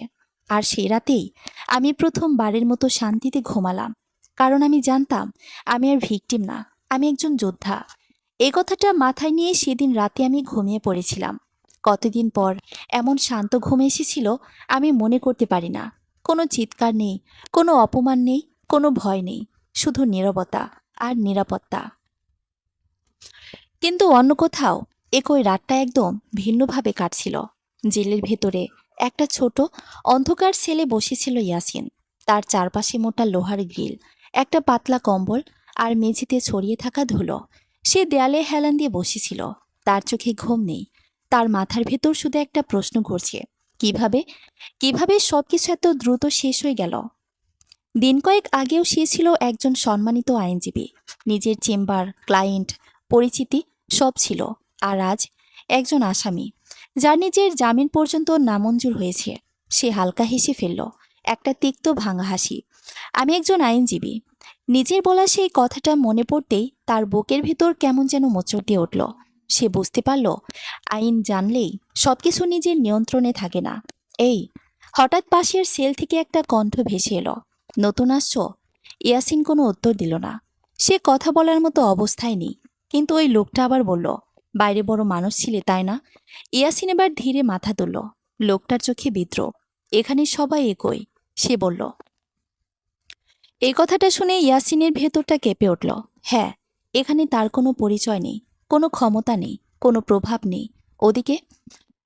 আর সেই রাতেই আমি প্রথমবারের মতো শান্তিতে ঘুমালাম, কারণ আমি জানতাম আমি আর ভিকটিম না, আমি একজন যোদ্ধা। এই কথাটা মাথায় নিয়ে সেদিন রাতে আমি ঘুমিয়ে পড়েছিলাম। কতদিন পর এমন শান্ত ঘুম এসেছিল আমি মনে করতে পারি না। কোনো চিৎকার নেই, কোনো অপমান নেই, কোনো ভয় নেই, শুধু নীরবতা আর নিরাপত্তা। কিন্তু অন্য কোথাও একই রাতটা একদম ভিন্নভাবে কাটছিল। জেলের ভেতরে একটা ছোট অন্ধকার সেলে বসেছিল ইয়াসিন। তার চারপাশে মোটা লোহার গ্রিল, একটা পাতলা কম্বল, আর মেঝেতে ছড়িয়ে থাকা ধুলো। সে দেয়ালে হেলান দিয়ে বসেছিল। তার চোখে ঘুম নেই। তার মাথার ভেতর শুধু একটা প্রশ্ন ঘুরছে, কিভাবে কিভাবে সবকিছু এত দ্রুত শেষ হয়ে গেল। দিন কয়েক আগেও সে ছিল একজন সম্মানিত আইনজীবী, নিজের চেম্বার, ক্লায়েন্ট, পরিচিতি সব ছিল। আর আজ একজন আসামি, যার নিজের জামিন পর্যন্ত নামঞ্জুর হয়েছে। সে হালকা হেসে ফেলল, একটা তিক্ত ভাঙা হাসি। আমি একজন আইনজীবী। নিজের বলা সেই কথাটা মনে পড়তেই তার বুকের ভেতর কেমন যেন মোচড় দিয়ে উঠল। সে বুঝতে পারল, আইন জানলেই সবকিছু নিজের নিয়ন্ত্রণে থাকে না। এই হঠাৎ পাশের সেল থেকে একটা কণ্ঠ ভেসে এলো, নতুন আসছো? ইয়াসিন কোনো উত্তর দিল না। সে কথা বলার মতো অবস্থায় নেই। কিন্তু ওই লোকটা আবার বলল, বাইরে বড় মানুষ ছিলে তাই না? ইয়াসিন এবার ধীরে মাথা তুলল। লোকটার চোখে বিদ্রোহ। এখানে সবাই একই, সে বলল। এই কথাটা শুনে ইয়াসিনের ভেতরটা কেঁপে উঠল। হ্যাঁ, এখানে তার কোনো পরিচয় নেই, কোনো ক্ষমতা নেই, কোনো প্রভাব নেই। ওদিকে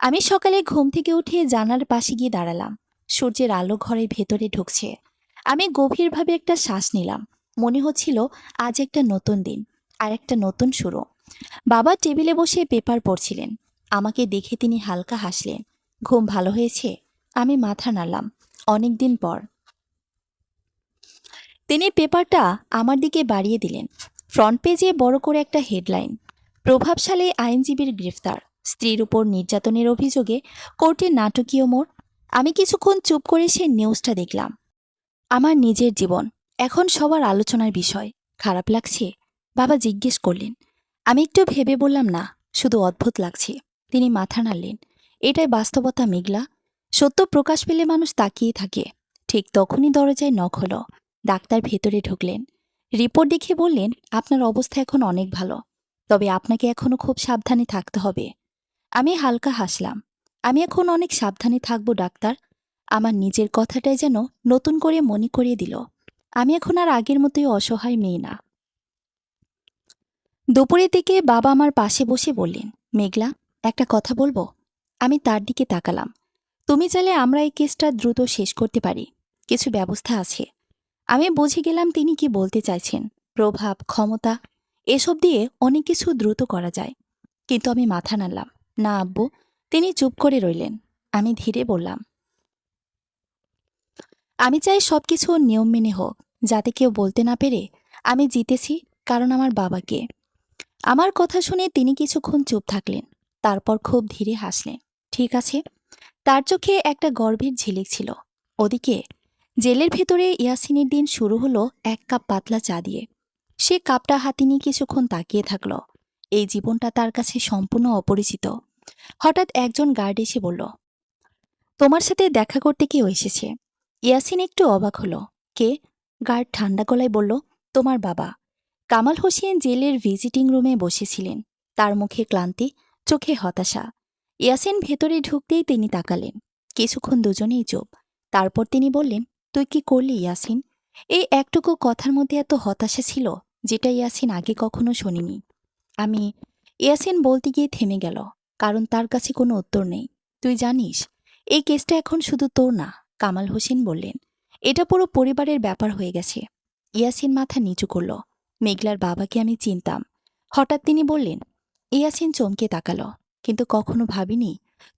আমি সকালে ঘুম থেকে উঠে জানালার পাশে গিয়ে দাঁড়ালাম। সূর্যের আলো ঘরের ভেতরে ঢুকছে। আমি গভীরভাবে একটা শ্বাস নিলাম। মনে হচ্ছিল আজ একটা নতুন দিন, আর একটা নতুন শুরু। বাবা টেবিলে বসে পেপার পড়ছিলেন। আমাকে দেখে তিনি হালকা হাসলেন। ঘুম ভালো হয়েছে? আমি মাথা নাড়লাম। অনেক দিন পর। তিনি পেপারটা আমার দিকে বাড়িয়ে দিলেন। ফ্রন্ট পেজে বড় করে একটা হেডলাইন, প্রভাবশালী আইনজীবীর গ্রেফতার, স্ত্রীর উপর নির্যাতনের অভিযোগে কোর্টের নাটকীয় মোড়। আমি কিছুক্ষণ চুপ করে সেই নিউজটা দেখলাম। আমার নিজের জীবন এখন সবার আলোচনার বিষয়। খারাপ লাগছে? বাবা জিজ্ঞেস করলেন। আমি একটু ভেবে বললাম, না, শুধু অদ্ভুত লাগছে। তিনি মাথা নাড়লেন। এটাই বাস্তবতা মেঘলা। সত্য প্রকাশ পেলে মানুষ তাকিয়ে থাকে। ঠিক তখনই দরজায় নক হলো। ডাক্তার ভেতরে ঢুকলেন। রিপোর্ট দেখে বললেন, আপনার অবস্থা এখন অনেক ভালো, তবে আপনাকে এখনো খুব সাবধানে থাকতে হবে। আমি হালকা হাসলাম। আমি এখন অনেক সাবধানে থাকবো ডাক্তার। আমার নিজের কথাটাই যেন নতুন করে মনে করিয়ে দিল, আমি এখন আর আগের মতোই অসহায় মেয়ে না। দুপুরের দিকে বাবা আমার পাশে বসে বললেন, মেঘলা, একটা কথা বলবো? আমি তার দিকে তাকালাম। তুমি চাইলে আমরা এই কেসটা দ্রুত শেষ করতে পারি। কিছু ব্যবস্থা আছে। আমি বুঝে গেলাম তিনি কি বলতে চাইছেন। প্রভাব, ক্ষমতা, এসব দিয়ে অনেক কিছু দ্রুত করা যায়। কিন্তু আমি মাথা নাড়লাম। না আব্বু। তিনি চুপ করে রইলেন। আমি ধীরে বললাম, আমি চাই সবকিছু নিয়ম মেনে হোক, যাতে কেউ বলতে না পেরে আমি জিতেছি, কারণ আমার বাবাকে। আমার কথা শুনে তিনি কিছুক্ষণ চুপ থাকলেন। তারপর খুব ধীরে হাসলেন। ঠিক আছে। তার চোখে একটা গর্বের ঝিলিক ছিল। ওদিকে জেলের ভেতরে ইয়াসিনের দিন শুরু হলো এক কাপ পাতলা চা দিয়ে। সে কাপটা হাতে নিয়ে কিছুক্ষণ তাকিয়ে থাকল। এই জীবনটা তার কাছে সম্পূর্ণ অপরিচিত। হঠাৎ একজন গার্ড এসে বলল, তোমার সাথে দেখা করতে কেউ এসেছে। ইয়াসিন একটু অবাক হলো। কে? গার্ড ঠান্ডা গলায় বলল, তোমার বাবা। কামাল হোসেন জেলের ভিজিটিং রুমে বসেছিলেন। তার মুখে ক্লান্তি, চোখে হতাশা। ইয়াসিন ভেতরে ঢুকতেই তিনি তাকালেন। কিছুক্ষণ দুজনেই চুপ। তারপর তিনি বললেন, তুই কি করলি ইয়াসিন? এই একটুকু কথার মধ্যে এত হতাশা ছিল, যেটা ইয়াসিন আগে কখনো শোনেনি। আমি, ইয়াসিন বলতে গিয়ে থেমে গেল, কারণ তার কাছে কোনো উত্তর নেই। তুই জানিস, এই কেসটা এখন শুধু তোর না, কামাল হোসেন বললেন। এটা পুরো পরিবারের ব্যাপার হয়ে গেছে। ইয়াসিন মাথা নিচু করল। মেঘলার বাবাকে আমি চিনতাম। হঠাৎ তিনি বললেন। ইয়াসিন চমকে তাকাল। কিন্তু কখনো ভাবিনি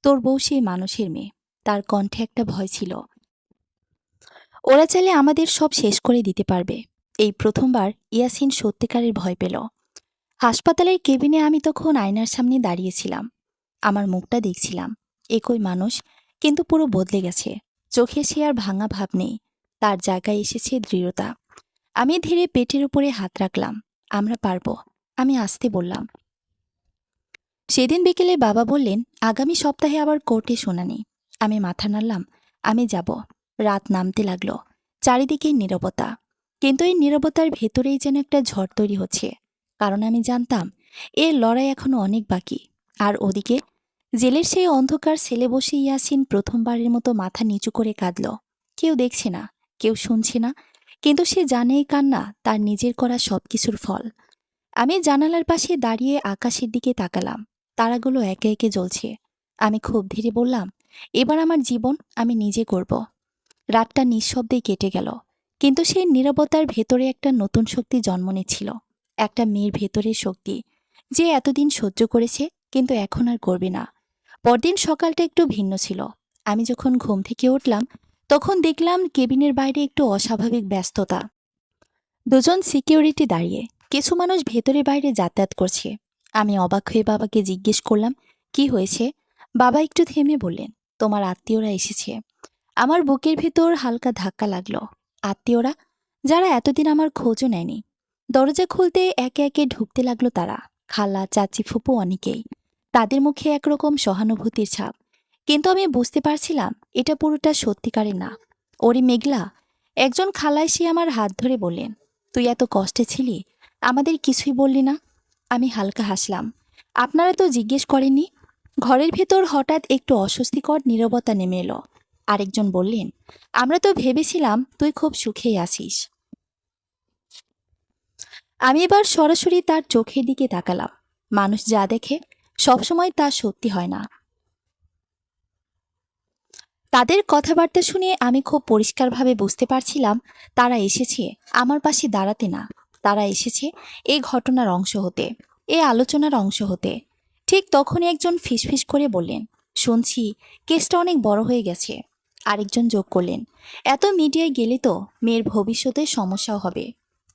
তোর বউ সেই মানুষের মেয়ে। তার কণ্ঠে একটা ভয় ছিল। ওরা চাইলে আমাদের সব শেষ করে দিতে পারবে। এই প্রথমবার ইয়াসিন সত্যিকারের ভয় পেল। হাসপাতালের কেবিনে আমি তখন আয়নার সামনে দাঁড়িয়েছিলাম। আমার মুখটা দেখছিলাম। একই মানুষ, কিন্তু পুরো বদলে গেছে। চোখে সে আর ভাঙা ভাব নেই। তার জায়গায় এসেছে দৃঢ়তা। আমি ধীরে পেটের উপরে হাত রাখলাম। আমরা পারবো, আমি আস্তে বললাম। সেদিন বিকেলে বাবা বললেন, আগামী সপ্তাহে আবার কোর্টে শুনানি। আমি মাথা নাড়লাম। আমি যাব। রাত নামতে লাগলো। চারিদিকে নীরবতা। কিন্তু এই নীরবতার ভেতরেই যেন একটা ঝড় তৈরি হচ্ছে। কারণ আমি জানতাম এর লড়াই এখনো অনেক বাকি। আর ওদিকে জেলের সেই অন্ধকার সেলে বসে ইয়াসিন প্রথমবারের মতো মাথা নিচু করে কাঁদল। কেউ দেখছে না, কেউ শুনছে না, কিন্তু সে জানে এই কান্না তার নিজের করা সবকিছুর ফল। আমি জানালার পাশে দাঁড়িয়ে আকাশের দিকে তাকালাম। তারাগুলো একে একে জ্বলছে। আমি খুব ধীরে বললাম, এবার আমার জীবন আমি নিজে করব। রাতটা নিঃশব্দেই কেটে গেল। কিন্তু সেই নীরবতার ভেতরে একটা নতুন শক্তি জন্ম নিচ্ছিল। একটা মেয়ের ভেতরের শক্তি, যে এতদিন সহ্য করেছে কিন্তু এখন আর করবে না। পরদিন সকালটা একটু ভিন্ন ছিল। আমি যখন ঘুম থেকে উঠলাম তখন দেখলাম কেবিনের বাইরে একটু অস্বাভাবিক ব্যস্ততা। দুজন সিকিউরিটি দাঁড়িয়ে, কিছু মানুষ ভেতরে বাইরে যাতায়াত করছে। আমি অবাক হয়ে বাবাকে জিজ্ঞেস করলাম, কি হয়েছে? বাবা একটু থেমে বললেন, তোমার আত্মীয়রা এসেছে। আমার বুকের ভেতর হালকা ধাক্কা লাগলো। আত্মীয়রা? যারা এতদিন আমার খোঁজও নেয়নি। দরজা খুলতে একে একে ঢুকতে লাগলো তারা। খালা, চাচি, ফুপু অনেকেই। তাদের মুখে একরকম সহানুভূতির ছাপ। কিন্তু আমি বুঝতে পারছিলাম এটা পুরোটা সত্যিকারের না। ওরে মেঘলা, একজন খালা এসে আমার হাত ধরে বললেন, তুই এত কষ্টে ছিলি, আমাদের কিছুই বললি না। আমি হালকা হাসলাম। আপনারা তো জিজ্ঞেস করেননি। ঘরের ভেতর হঠাৎ একটু অস্বস্তিকর নীরবতা নেমে এলো। আরেকজন বললেন, আমরা তো ভেবেছিলাম তুই খুব সুখেই আছিস। আমি এবার সরাসরি তার চোখের দিকে তাকালাম। মানুষ যা দেখে সবসময় তা সত্যি হয় না। তাদের কথাবার্তা শুনে আমি খুব পরিষ্কারভাবে বুঝতে পারছিলাম তারা এসেছে আমার পাশে দাঁড়াতে না। তারা এসেছে এই ঘটনার অংশ হতে, এই আলোচনার অংশ হতে। ঠিক তখনই একজন ফিসফিস করে বললেন, শুনছি কেসটা অনেক বড় হয়ে গেছে। আরেকজন যোগ করলেন, এত মিডিয়ায় গেলে তো মেয়ের ভবিষ্যতে সমস্যাও হবে।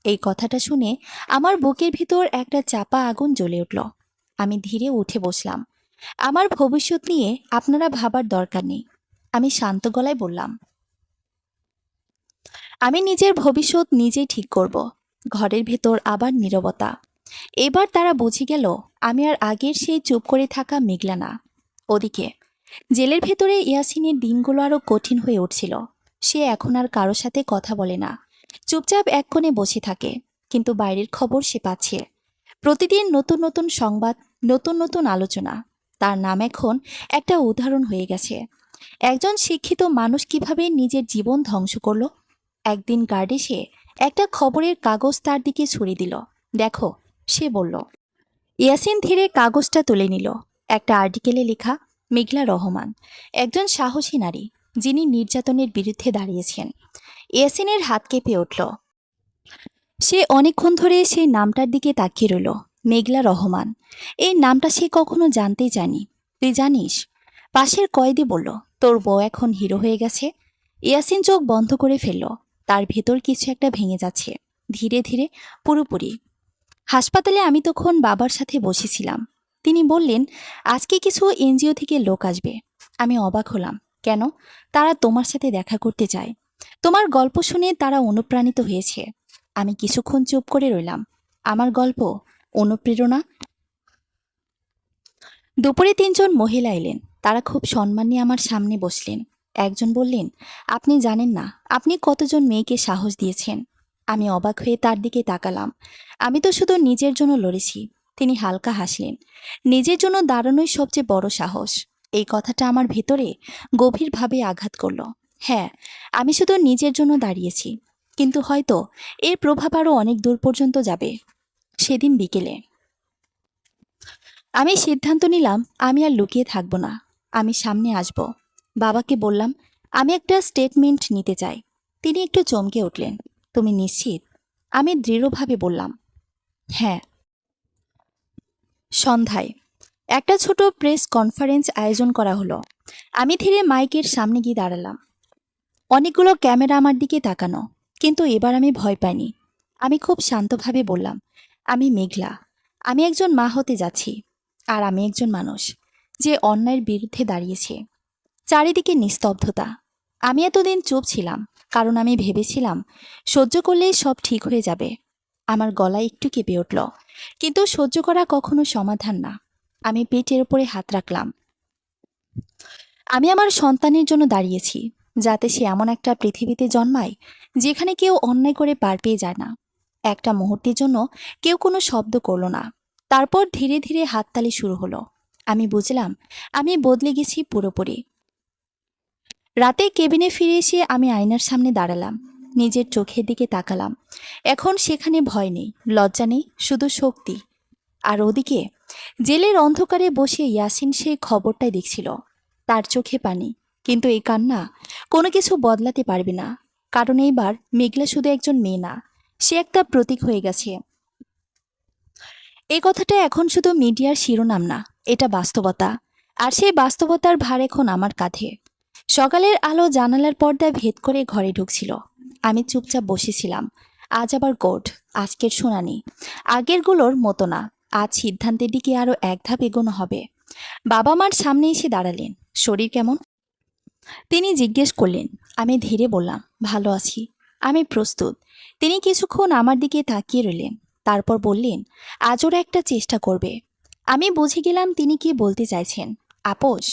এই কথাটা শুনে আমার বুকের ভিতর একটা চাপা আগুন জ্বলে উঠল। আমি ধীরে উঠে বসলাম। আমার ভবিষ্যৎ নিয়ে আপনারা ভাবার দরকার নেই, আমি শান্ত গলায় বললাম। আমি নিজের ভবিষ্যৎ নিজেই ঠিক করব। ঘরের ভেতর আবার নীরবতা। এবার তারা বুঝে গেল আমি আর আগের সেই চুপ করে থাকা মেঘলা না। ওদিকে জেলের ভেতরে ইয়াসিনের দিনগুলো আরো কঠিন হয়ে উঠছিল। সে এখন আর কারো সাথে কথা বলে না, চুপচাপ এক কোণে বসে থাকে। কিন্তু বাইরের খবর সে পাচ্ছে। প্রতিদিন নতুন নতুন সংবাদ, নতুন নতুন আলোচনা। তার নাম এখন একটা উদাহরণ হয়ে গেছে। একজন শিক্ষিত মানুষ কিভাবে নিজের জীবন ধ্বংস করল। একদিন গার্ড এসে একটা খবরের কাগজ তার দিকে ছুড়ে দিল। দেখো, সে বলল। ইয়াসিন ধীরে কাগজটা তুলে নিল। একটা আর্টিকেলে লেখা, মেঘলা রহমান, একজন সাহসী নারী যিনি নির্যাতনের বিরুদ্ধে দাঁড়িয়েছেন। ইয়াসিনের হাত কেঁপে উঠল। সে অনেকক্ষণ ধরে সেই নামটার দিকে তাকিয়ে রইল। মেঘলা রহমান, এই নামটা সে কখনো জানতেই চায়নি। তুই জানিস? পাশের কয়েদি বলল, তোর বউ এখন হিরো হয়ে গেছে। ইয়াসিন চোখ বন্ধ করে ফেলল। তার ভেতর কিছু একটা ভেঙে যাচ্ছে, ধীরে ধীরে, পুরোপুরি। হাসপাতালে আমি তখন বাবার সাথে বসেছিলাম। তিনি বললেন, আজকে কিছু এনজিও থেকে লোক আসবে। আমি অবাক হলাম। কেন? তারা তোমার সাথে দেখা করতে চায়। তোমার গল্প শুনে তারা অনুপ্রাণিত হয়েছে। আমি কিছুক্ষণ চুপ করে রইলাম। আমার গল্প অনুপ্রেরণা? দুপুরে তিনজন মহিলা এলেন। তারা খুব সম্মান নিয়ে আমার সামনে বসলেন। একজন বললেন, আপনি জানেন না আপনি কতজন মেয়েকে সাহস দিয়েছেন। আমি অবাক হয়ে তার দিকে তাকালাম। আমি তো শুধু নিজের জন্য লড়েছি। তিনি হালকা হাসলেন। নিজের জন্য দাঁড়ানোই সবচেয়ে বড় সাহস। এই কথাটা আমার ভেতরে গভীরভাবে আঘাত করল। হ্যাঁ, আমি শুধু নিজের জন্য দাঁড়িয়েছি, কিন্তু হয়তো এর প্রভাব আরও অনেক দূর পর্যন্ত যাবে। সেদিন বিকেলে আমি সিদ্ধান্ত নিলাম আমি আর লুকিয়ে থাকব না। আমি সামনে আসব। বাবাকে বললাম, আমি একটা স্টেটমেন্ট নিতে চাই। তিনি একটু চমকে উঠলেন। তুমি নিশ্চিত? আমি দৃঢ়ভাবে বললাম, হ্যাঁ। সন্ধ্যায় একটা ছোট প্রেস কনফারেন্স আয়োজন করা হলো। আমি ধীরে মাইকের সামনে গিয়ে দাঁড়ালাম। অনেকগুলো ক্যামেরা আমার দিকে তাকানো, কিন্তু এবার আমি ভয় পাইনি। আমি খুব শান্তভাবে বললাম, আমি মেঘলা। আমি একজন মা হতে যাচ্ছি। আর আমি একজন মানুষ যে অন্যায়ের বিরুদ্ধে দাঁড়িয়েছে। চারিদিকে নিস্তব্ধতা। আমি এতদিন চুপ ছিলাম, কারণ আমি ভেবেছিলাম সহ্য করলেই সব ঠিক হয়ে যাবে। আমার গলা একটু কেঁপে উঠল, কিন্তু সহ্য করা কখনো সমাধান না। আমি পেটের উপরে হাত রাখলাম। আমি আমার সন্তানের জন্য দাঁড়িয়েছি, যাতে সে এমন একটা পৃথিবীতে জন্মায় যেখানে কেউ অন্যায় করে পার পেয়ে যায় না। একটা মুহূর্তের জন্য কেউ কোনো শব্দ করল না। তারপর ধীরে ধীরে হাততালি শুরু হলো। আমি বুঝলাম আমি বদলে গেছি পুরোপুরি। রাতে কেবিনে ফিরে এসে আমি আয়নার সামনে দাঁড়ালাম, নিজের চোখের দিকে তাকালাম। এখন সেখানে ভয় নেই, লজ্জা নেই, শুধু শক্তি। আর ওদিকে জেলের অন্ধকারে বসে ইয়াসিন সেই খবরটাই দেখছিল। তার চোখে পানি, কিন্তু এই কান্না কোনো কিছু বদলাতে পারবে না। কারণ এইবার মেঘলা শুধু একজন মেয়ে না, সে একটা প্রতীক হয়ে গেছে। এই কথাটা এখন শুধু মিডিয়ার শিরোনাম না, এটা বাস্তবতা। আর সেই বাস্তবতার ভার এখন আমার কাঁধে। সকালের আলো জানালার পর্দা ভেদ করে ঘরে ঢুকছিল। আমি চুপচাপ বসেছিলাম। আজ আবার কোর্ট, আজকের শুনানি। আগেরগুলোর মতো না, আজ সিদ্ধান্তের দিকে আরও এক ধাপ এগোনো হবে। বাবা মার সামনে এসে দাঁড়ালেন। শরীর কেমন? তিনি জিজ্ঞেস করলেন। আমি ধীরে বললাম, ভালো আছি, আমি প্রস্তুত। তিনি কিছুক্ষণ আমার দিকে তাকিয়ে রইলেন, তারপর বললেন, আজ ওরা একটা চেষ্টা করবে। আমি বুঝে গেলাম তিনি কি বলতে চাইছেন। আপোষ?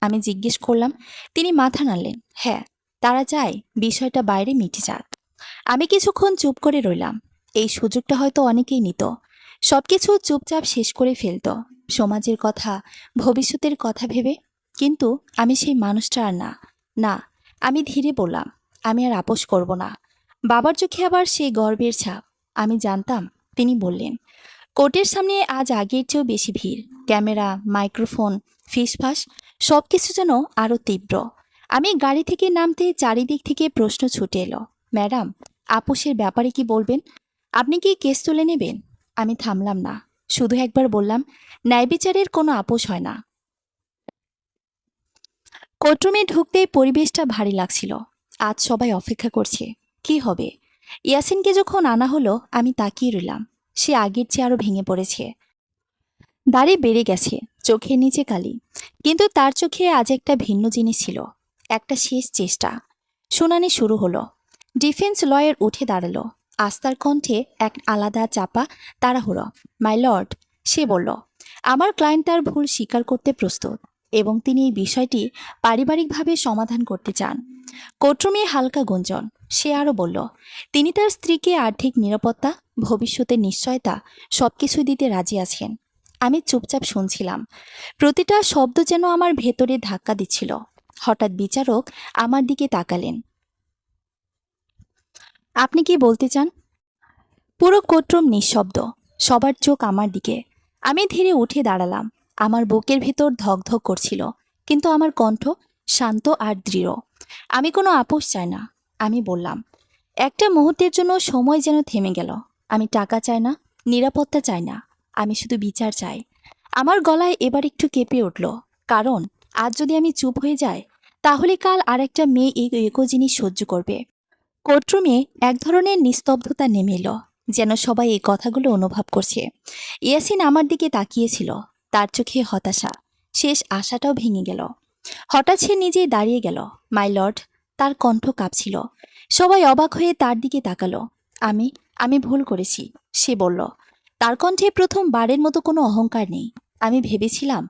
আমি জিজ্ঞেস করলাম। তিনি মাথা নাড়লেন। হ্যাঁ, তারা চায় বিষয়টা বাইরে মিটে যাক। আমি কিছুক্ষণ চুপ করে রইলাম। এই সুযোগটা হয়তো অনেকেই নিত, সবকিছু চুপচাপ শেষ করে ফেলত, সমাজের কথা, ভবিষ্যতের কথা ভেবে। কিন্তু আমি সেই মানুষটা আর না। না, আমি ধীরে বললাম, আমি আর আপোষ করব না। বাবার চোখে আবার সেই গর্বের ছাপ। আমি জানতাম। তিনি বললেন, কোর্টের সামনে আজ আগের চেয়েও বেশি ভিড়। ক্যামেরা, মাইক্রোফোন, ফিসফাস, সব কিছু যেন আরও তীব্র। আমি গাড়ি থেকে নামতে চারিদিক থেকে প্রশ্ন ছুটে এলো। ম্যাডাম, আপোষের ব্যাপারে কি বলবেন? আপনি কি কেস তুলে নেবেন? আমি থামলাম না, শুধু একবার বললাম, ন্যায় বিচারের কোনো আপোষ হয় না। কোর্টরুমে ঢুকতেই পরিবেশটা ভারী লাগছিল। আজ সবাই অপেক্ষা করছে, কি হবে। ইয়াসিনকে যখন আনা হলো আমি তাকিয়ে রইলাম। সে আগের চেয়ে আরও ভেঙে পড়েছে। দাড়ি বেড়ে গেছে, চোখের নিচে কালি, কিন্তু তার চোখে আজ একটা ভিন্ন জিনিস ছিল, একটা শেষ চেষ্টা। শুনানি শুরু হলো। ডিফেন্স লয়ার উঠে দাঁড়ালো। আস্থার কণ্ঠে এক আলাদা চাপা তাড়াহুড়ো। মাই লর্ড, সে বলল, আমার ক্লায়েন্ট তার ভুল স্বীকার করতে প্রস্তুত, এবং তিনি এই বিষয়টি পারিবারিকভাবে সমাধান করতে চান। কোর্টরুমে হালকা গুঞ্জন। সে আরও বলল, তিনি তার স্ত্রীকে আর্থিক নিরাপত্তা, ভবিষ্যতের নিশ্চয়তা সবকিছু দিতে রাজি আছেন। আমি চুপচাপ শুনছিলাম, প্রতিটা শব্দ যেন আমার ভেতরে ধাক্কা দিচ্ছিল। হঠাৎ বিচারক আমার দিকে তাকালেন। আপনি কি বলতে চান? পুরো কোর্টরুম নিঃশব্দ, সবার চোখ আমার দিকে। আমি ধীরে উঠে দাঁড়ালাম। আমার বুকের ভেতর ধকধক করছিল, কিন্তু আমার কণ্ঠ শান্ত আর দৃঢ়। আমি কোনো আপোষ চাই না, আমি বললাম। একটা মুহূর্তের জন্য সময় যেন থেমে গেল। আমি টাকা চাই না, নিরাপত্তা চাই না, আমি শুধু বিচার চাই। আমার গলায় এবার একটু কেঁপে উঠল, কারণ আজ যদি আমি চুপ হয়ে যাই, তাহলে কাল আরেকটা মেয়ে এই একই জিনিস সহ্য করবে। কোর্টরুমে এক ধরনের নিস্তব্ধতা নেমে এলো, যেন সবাই এই কথাগুলো অনুভব করছে। ইয়াসিন আমার দিকে তাকিয়েছিল, তার চোখে হতাশা, শেষ আশাটাও ভেঙে গেল। হঠাৎ সে নিজেই দাঁড়িয়ে গেল। মাই লর্ড, তার কণ্ঠ কাঁপছিল। সবাই অবাক হয়ে তার দিকে তাকালো। আমি আমি ভুল করেছি, সে বলল। তার কণ্ঠে প্রথমবারের মতো কোনো অহংকার নেই। আমি ভেবেছিলাম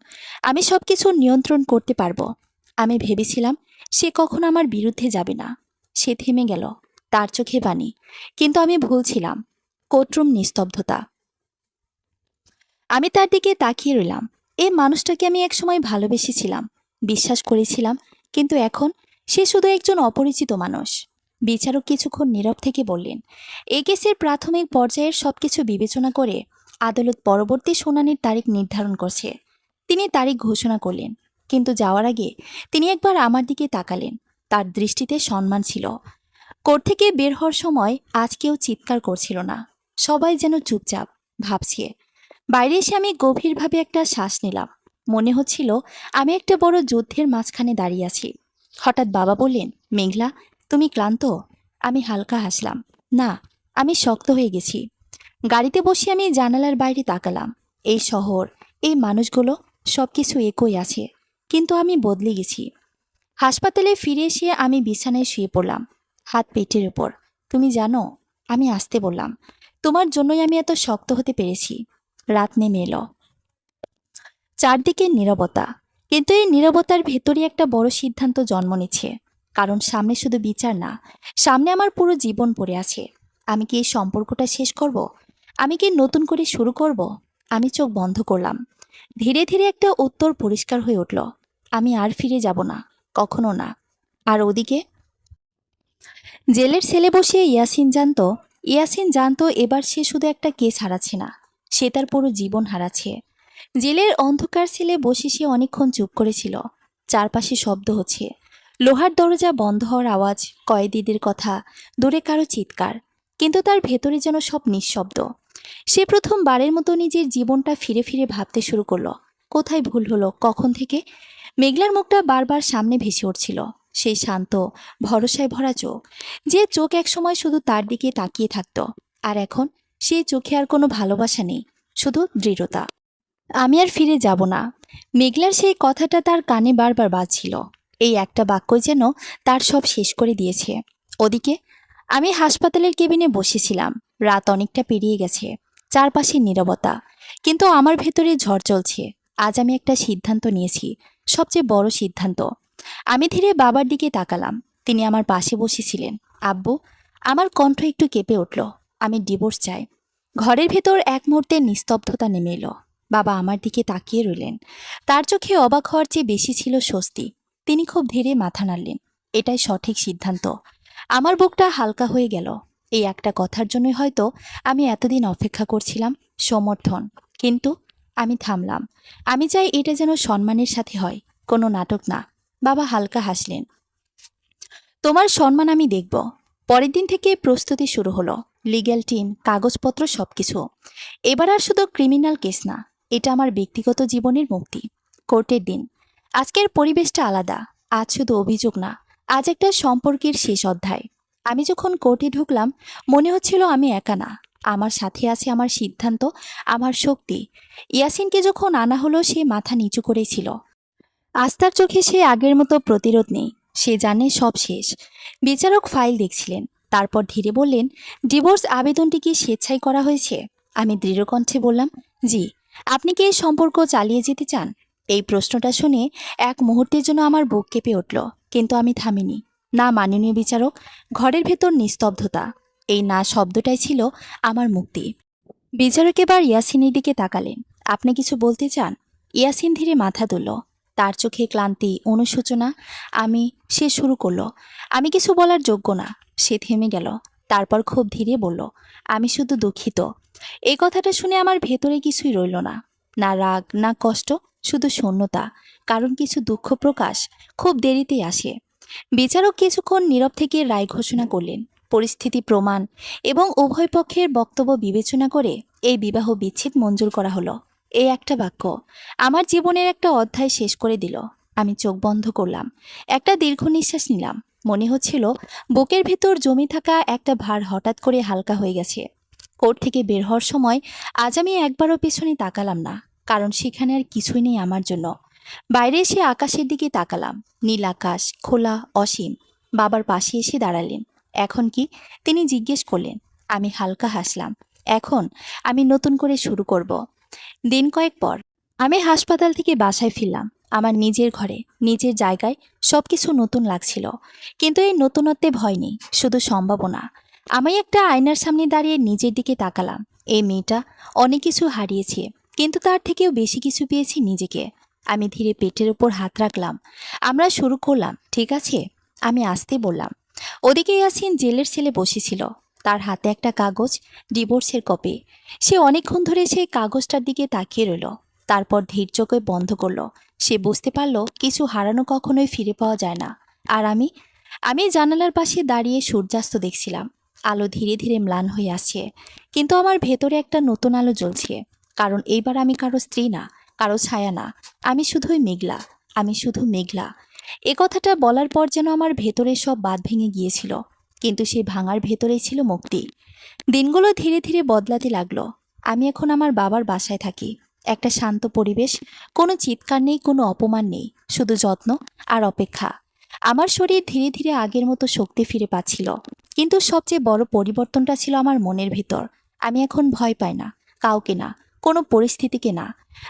আমি সবকিছু নিয়ন্ত্রণ করতে পারবো। আমি ভেবেছিলাম সে কখনো আমার বিরুদ্ধে যাবে না। সে থেমে গেল, তার চোখে পানি। কিন্তু আমি ভুল ছিলাম। কোর্টরুম নিস্তব্ধতা। আমি তার দিকে তাকিয়ে রইলাম। এই মানুষটাকে আমি একসময় ভালোবেসেছিলাম, বিশ্বাস করেছিলাম, কিন্তু এখন সে শুধু একজন অপরিচিত মানুষ। বিচারক কিছুক্ষণ নীরব থেকে বললেন, এই কেসের প্রাথমিক পর্যায়ের সবকিছু বিবেচনা করে আদালত পরবর্তী শুনানির তারিখ নির্ধারণ করছে। তিনি তারিখ ঘোষণা করলেন, কিন্তু যাওয়ার আগে তিনি একবার আমার দিকে তাকালেন। তার দৃষ্টিতে সম্মান ছিল। কোর্ট থেকে বের হওয়ার সময় আজ কেউ চিৎকার করছিল না, সবাই যেন চুপচাপ, ভাবছে। বাইরে এসে আমি গভীরভাবে একটা শ্বাস নিলাম। মনে হচ্ছিল আমি একটা বড় যুদ্ধের মাঝখানে দাঁড়িয়ে আছি। হঠাৎ বাবা বললেন, মেঘলা, তুমি ক্লান্ত? আমি হালকা হাসলাম। না, আমি শক্ত হয়ে গেছি। গাড়িতে বসে আমি জানালার বাইরে তাকালাম। এই শহর, এই মানুষগুলো, সবকিছু একই আছে, কিন্তু আমি বদলে গেছি। হাসপাতালে ফিরে এসে আমি বিছানায় শুয়ে পড়লাম। হাত পেটের উপর। তুমি জানো, আমি আসতে বললাম, তোমার জন্যই আমি এত শক্ত হতে পেরেছি। রাত নেমে এলো, চারদিকে নীরবতা। কিন্তু এই নীরবতার ভেতরই একটা বড় সিদ্ধান্ত জন্ম নিচ্ছে। কারণ সামনে শুধু বিচার না, সামনে আমার পুরো জীবন পড়ে আছে। আমি কি এই সম্পর্কটা শেষ করব? আমি কি নতুন করে শুরু করব? আমি চোখ বন্ধ করলাম। ধীরে ধীরে একটা উত্তর পরিষ্কার হয়ে উঠল। আমি আর ফিরে যাব না, কখনো না। আর ওদিকে জেলের সেলে বসে ইয়াসিন জানতো এবার সে শুধু একটা কেস হারাচ্ছে না, সে তার পুরো জীবন হারাচ্ছে। জেলের অন্ধকার সেলে বসে সে অনেকক্ষণ চুপ করেছিল। চারপাশে শব্দ হচ্ছে, লোহার দরজা বন্ধ হওয়ার আওয়াজ, কয়েদিদের কথা, দূরে কারো চিৎকার। কিন্তু তার ভেতরে যেন সব নিঃশব্দ। সে প্রথমবারের মতো নিজের জীবনটা ফিরে ফিরে ভাবতে শুরু করলো। কোথায় ভুল হলো, কখন থেকে? মেঘলার মুখটা বারবার সামনে ভেসে উঠছিল। সেই শান্ত, ভরসায় ভরা চোখ, যে চোখ একসময় শুধু তার দিকে তাকিয়ে থাকতো। আর এখন সেই চোখে আর কোনো ভালোবাসা নেই, শুধু দৃঢ়তা। আমি আর ফিরে যাব না। মেঘলার সেই কথাটা তার কানে বারবার বাজছিল। এই একটা বাক্যই যেন তার সব শেষ করে দিয়েছে। ওদিকে আমি হাসপাতালের কেবিনে বসেছিলাম। রাত অনেকটা পেরিয়ে গেছে, চারপাশে নীরবতা। কিন্তু আমার ভেতরে ঝড় চলছে। আজ আমি একটা সিদ্ধান্ত নিয়েছি, সবচেয়ে বড় সিদ্ধান্ত। আমি ধীরে বাবার দিকে তাকালাম। তিনি আমার পাশে বসেছিলেন। আব্বু, আমার কণ্ঠ একটু কেঁপে উঠল। আমি ডিভোর্স চাই। ঘরের ভেতর এক মুহূর্তে নিস্তব্ধতা নেমে এলো। বাবা আমার দিকে তাকিয়ে রইলেন। তার চোখে অবাক হওয়ার চেয়ে বেশি ছিল স্বস্তি। তিনি খুব ধীরে মাথা নাড়লেন। এটাই সঠিক সিদ্ধান্ত। আমার বুকটা হালকা হয়ে গেল। এই একটা কথার জন্যই হয়তো আমি এতদিন অপেক্ষা করছিলাম, সমর্থন। কিন্তু আমি থামলাম। আমি চাই এটা যেন সম্মানের সাথে হয়, কোনো নাটক না। বাবা হালকা হাসলেন। তোমার সম্মান আমি দেখব। পরের দিন থেকে প্রস্তুতি শুরু হলো। লিগ্যাল টিম, কাগজপত্র, সবকিছু। এবার আর শুধু ক্রিমিনাল কেস না, এটা আমার ব্যক্তিগত জীবনের মুক্তি। কোর্টের দিন। আজকের পরিবেশটা আলাদা। আজ শুধু অভিযোগ না, আজ একটা সম্পর্কের শেষ অধ্যায়। আমি যখন কোর্টে ঢুকলাম, মনে হচ্ছিল আমি একা না, আমার সাথে আছে আমার সিদ্ধান্ত, আমার শক্তি। ইয়াসিনকে যখন আনা হলো, সে মাথা নিচু করেছিল। আস্থার চোখে সে আগের মতো প্রতিরোধ নেই। সে জানে সব শেষ। বিচারক ফাইল দেখছিলেন। তারপর ধীরে বললেন, ডিভোর্স আবেদনটি কি স্বেচ্ছায় করা হয়েছে? আমি দৃঢ় কণ্ঠে বললাম, জি। আপনি কি এই সম্পর্ক চালিয়ে যেতে চান? এই প্রশ্নটা শুনে এক মুহূর্তের জন্য আমার বুক কেঁপে উঠল। কিন্তু আমি থামিনি। না মাননীয় বিচারক। ঘরের ভেতর নিস্তব্ধতা। এই না শব্দটাই ছিল আমার মুক্তি। বিচারক এবার ইয়াসিনের দিকে তাকালেন। আপনি কিছু বলতে চান? ইয়াসিন ধীরে মাথা তুলল। তার চোখে ক্লান্তি, অনুশোচনা। সে শুরু করলো, আমি কিছু বলার যোগ্য না। সে থেমে গেল। তারপর খুব ধীরে বলল, আমি শুধু দুঃখিত। এই কথাটা শুনে আমার ভেতরে কিছুই রইল না। না রাগ, না কষ্ট, শুধু শূন্যতা। কারণ কিছু দুঃখ প্রকাশ খুব দেরিতেই আসে। বিচারক কিছুক্ষণ নীরব থেকে রায় ঘোষণা করলেন। পরিস্থিতি, প্রমাণ এবং উভয় পক্ষের বক্তব্য বিবেচনা করে এই বিবাহ বিচ্ছেদ মঞ্জুর করা হলো। এই একটা বাক্য আমার জীবনের একটা অধ্যায় শেষ করে দিল। আমি চোখ বন্ধ করলাম। একটা দীর্ঘ নিঃশ্বাস নিলাম। মনে হচ্ছিল বুকের ভেতর জমে থাকা একটা ভার হঠাৎ করে হালকা হয়ে গেছে। কোর্ট থেকে বের হওয়ার সময় আজ আমি একবারও পেছনে তাকালাম না, কারণ সেখানে আর কিছুই নেই আমার জন্য। বাইরে এসে আকাশের দিকে তাকালাম। নীল আকাশ, খোলা, অসীম। বাবার পাশে এসে দাঁড়ালেন। এখন কি? তিনি জিজ্ঞেস করলেন। আমি হালকা হাসলাম। এখন আমি নতুন করে শুরু করব। দিন কয়েক পর আমি হাসপাতাল থেকে বাসায় ফিরলাম। আমার নিজের ঘরে, নিজের জায়গায় সবকিছু নতুন লাগছিল। কিন্তু এই নতুনত্বে ভয় নেই, শুধু সম্ভাবনা। আমি একটা আয়নার সামনে দাঁড়িয়ে নিজের দিকে তাকালাম। এই মেয়েটা অনেক কিছু হারিয়েছে, কিন্তু তার থেকেও বেশি কিছু পেয়েছি নিজেকে। আমি ধীরে পেটের উপর হাত রাখলাম। আমরা শুরু করলাম, ঠিক আছে? আমি আসতে বললাম। ওদিকে ইয়াসিন জেলের সেলে বসেছিল। তার হাতে একটা কাগজ, ডিভোর্সের কপি। সে অনেকক্ষণ ধরে সেই কাগজটার দিকে তাকিয়ে রইল। তারপর ধীর চোখে বন্ধ করলো। সে বুঝতে পারল কিছু হারানো কখনোই ফিরে পাওয়া যায় না। আর আমি জানালার পাশে দাঁড়িয়ে সূর্যাস্ত দেখছিলাম। আলো ধীরে ধীরে ম্লান হয়ে আসছে, কিন্তু আমার ভেতরে একটা নতুন আলো জ্বলছে। কারণ এইবার আমি কারো স্ত্রী না, কারো ছায়া না। আমি শুধুই মেঘলা। আমি শুধু মেঘলা। এ কথাটা বলার পর যেন আমার ভেতরে সব বাঁধ ভেঙে গিয়েছিল। কিন্তু সেই ভাঙার ভেতরেই ছিল মুক্তি। দিনগুলো ধীরে ধীরে বদলাতে লাগলো। আমি এখন আমার বাবার বাসায় থাকি। একটা শান্ত পরিবেশ, কোনো চিৎকার নেই, কোনো অপমান নেই, শুধু যত্ন আর অপেক্ষা। আমার শরীর ধীরে ধীরে আগের মতো শক্তি ফিরে পাচ্ছিল, কিন্তু সবচেয়ে বড় পরিবর্তনটা ছিল আমার মনের ভিতর। আমি এখন ভয় পাই না, কাউকে না, কোনো পরিস্থিতিকে না।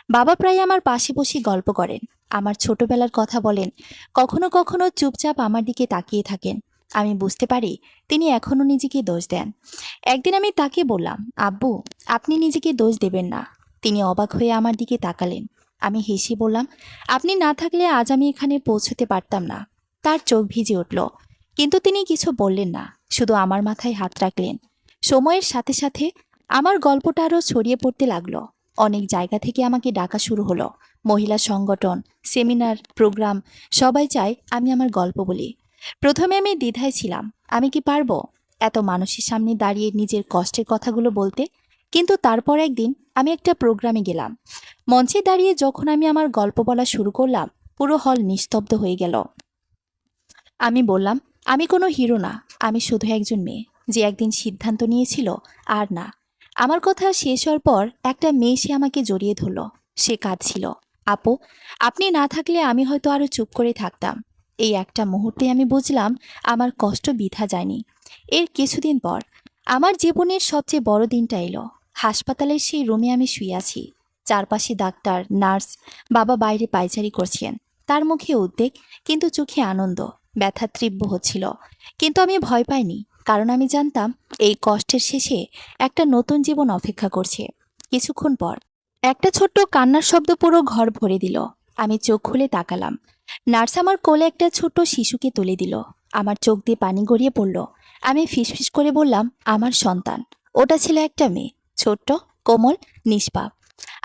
বাবা প্রায় আমার পাশে বসে গল্প করেন, আমার ছোটবেলার কথা বলেন, কখনো কখনো চুপচাপ আমার দিকে তাকিয়ে থাকেন। আমি বুঝতে পারি তিনি এখনও নিজেকে দোষ দেন। একদিন আমি তাকে বললাম, আব্বু, আপনি নিজেকে দোষ দেবেন না। তিনি অবাক হয়ে আমার দিকে তাকালেন। আমি হেসে বললাম, আপনি না থাকলে আজ আমি এখানে পৌঁছতে পারতাম না। তার চোখ ভিজে উঠল, কিন্তু তিনি কিছু বললেন না, শুধু আমার মাথায় হাত রাখলেন। সময়ের সাথে সাথে আমার গল্পটা আরও ছড়িয়ে পড়তে লাগলো। অনেক জায়গা থেকে আমাকে ডাকা শুরু হলো, মহিলা সংগঠন, সেমিনার, প্রোগ্রাম, সবাই চায় আমি আমার গল্প বলি। প্রথমে আমি দ্বিধায় ছিলাম, আমি কি পারবো এত মানুষের সামনে দাঁড়িয়ে নিজের কষ্টের কথাগুলো বলতে। কিন্তু তারপর একদিন আমি একটা প্রোগ্রামে গেলাম। মঞ্চে দাঁড়িয়ে যখন আমি আমার গল্প বলা শুরু করলাম, পুরো হল নিস্তব্ধ হয়ে গেল। আমি বললাম, আমি কোনো হিরো না, আমি শুধু একজন মেয়ে যে একদিন সিদ্ধান্ত নিয়েছিল আর না। আমার কথা শেষ হওয়ার পর একটা মেয়ে সে আমাকে জড়িয়ে ধরল। সে কাঁদছিল। আপু, আপনি না থাকলে আমি হয়তো আরো চুপ করে থাকতাম। এই একটা মুহূর্তে আমি বুঝলাম আমার কষ্ট বৃথা যায়নি। এর কিছুদিন পর আমার জীবনের সবচেয়ে বড় দিনটা এলো। হাসপাতালের সেই রুমে আমি শুয়ে আছি। চারপাশে ডাক্তার, নার্স, বাবা বাইরে পায়চারি করছেন। তার মুখে উদ্বেগ, কিন্তু চোখে আনন্দ। ব্যথা তীব্র হচ্ছিল, কিন্তু আমি ভয় পাইনি, কারণ আমি জানতাম এই কষ্টের শেষে একটা নতুন জীবন অপেক্ষা করছে। কিছুক্ষণ পর একটা ছোট্ট কান্নার শব্দ পুরো ঘর ভরে দিল। আমি চোখ খুলে তাকালাম। নার্স আমার কোলে একটা ছোট্ট শিশুকে তুলে দিল। আমার চোখ দিয়ে পানি গড়িয়ে পড়ল। আমি ফিসফিস করে বললাম, আমার সন্তান। ওটা ছিল একটা মেয়ে, ছোট্ট, কোমল, নিষ্পাপ।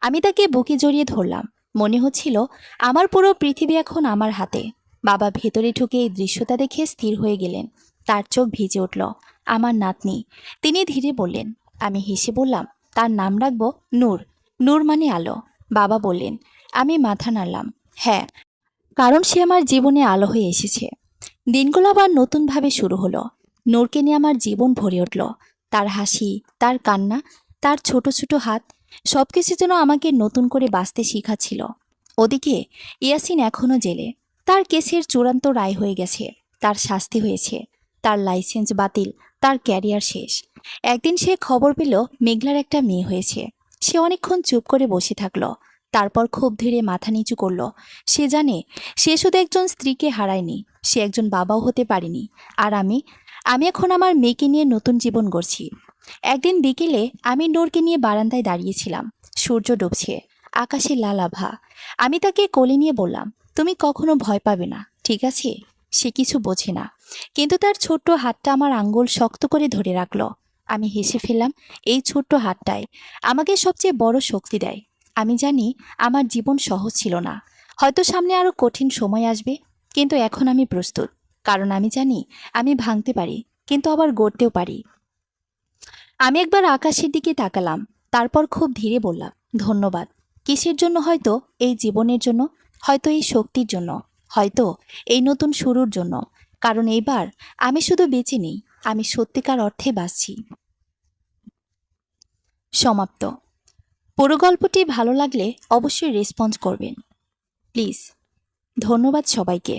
আমি তাকে বুকে জড়িয়ে ধরলাম। মনে হচ্ছিল আমার পুরো পৃথিবী এখন আমার হাতে। বাবা ভেতরে ঢুকে এই দৃশ্যটা দেখে স্থির হয়ে গেলেন। তার চোখ ভিজে উঠল। আমার নাতনি, তিনি ধীরে বললেন। আমি হেসে বললাম, তার নাম রাখবো নূর। নূর মানে আলো। বাবা বললেন। আমি মাথা নাড়লাম, হ্যাঁ, কারণ সে আমার জীবনে আলো হয়ে এসেছে। দিনগুলো আবার নতুনভাবে শুরু হলো। নূরকে নিয়ে আমার জীবন ভরে উঠল। তার হাসি, তার কান্না, তার ছোট ছোট হাত, সবকিছু যেন আমাকে নতুন করে বাঁচতে শিখাচ্ছিল। ওদিকে ইয়াসিন এখনও জেলে। তার কেসের চূড়ান্ত রায় হয়ে গেছে। তার শাস্তি হয়েছে। তার লাইসেন্স বাতিল, তার ক্যারিয়ার শেষ। একদিন সে খবর পেল মেঘলার একটা মেয়ে হয়েছে। সে অনেকক্ষণ চুপ করে বসে থাকলো। তারপর খুব ধীরে মাথা নিচু করল। সে জানে সে শুধু একজন স্ত্রীকে হারায়নি, সে একজন বাবাও হতে পারেনি। আর আমি আমি এখন আমার মেয়েকে নিয়ে নতুন জীবন গড়ছি। একদিন বিকেলে আমি নূরকে নিয়ে বারান্দায় দাঁড়িয়েছিলাম। সূর্য ডুবছে, আকাশে লাল আভা। আমি তাকে কোলে নিয়ে বললাম, তুমি কখনো ভয় পাবে না, ঠিক আছে? সে কিছু বোঝে না, কিন্তু তার ছোট্ট হাতটা আমার আঙ্গুল শক্ত করে ধরে রাখলো। আমি হেসে ফেললাম। এই ছোট্ট হাতটাই আমাকে সবচেয়ে বড় শক্তি দেয়। আমি জানি আমার জীবন সহজ ছিল না, হয়তো সামনে আরো কঠিন সময় আসবে, কিন্তু এখন আমি প্রস্তুত। কারণ আমি জানি আমি ভাঙতে পারি, কিন্তু আবার গড়তেও পারি। আমি একবার আকাশের দিকে তাকালাম, তারপর খুব ধীরে বললাম, ধন্যবাদ। কিসের জন্য? হয়তো এই জীবনের জন্য, হয়তো এই শক্তির জন্য, হয়তো এই নতুন শুরুর জন্য। কারণ এইবার আমি শুধু বেঁচে নেই, আমি সত্যিকার অর্থে বাঁচছি। সমাপ্ত। পুরো গল্পটি ভালো লাগলে অবশ্যই রেসপন্স করবেন প্লিজ। ধন্যবাদ সবাইকে।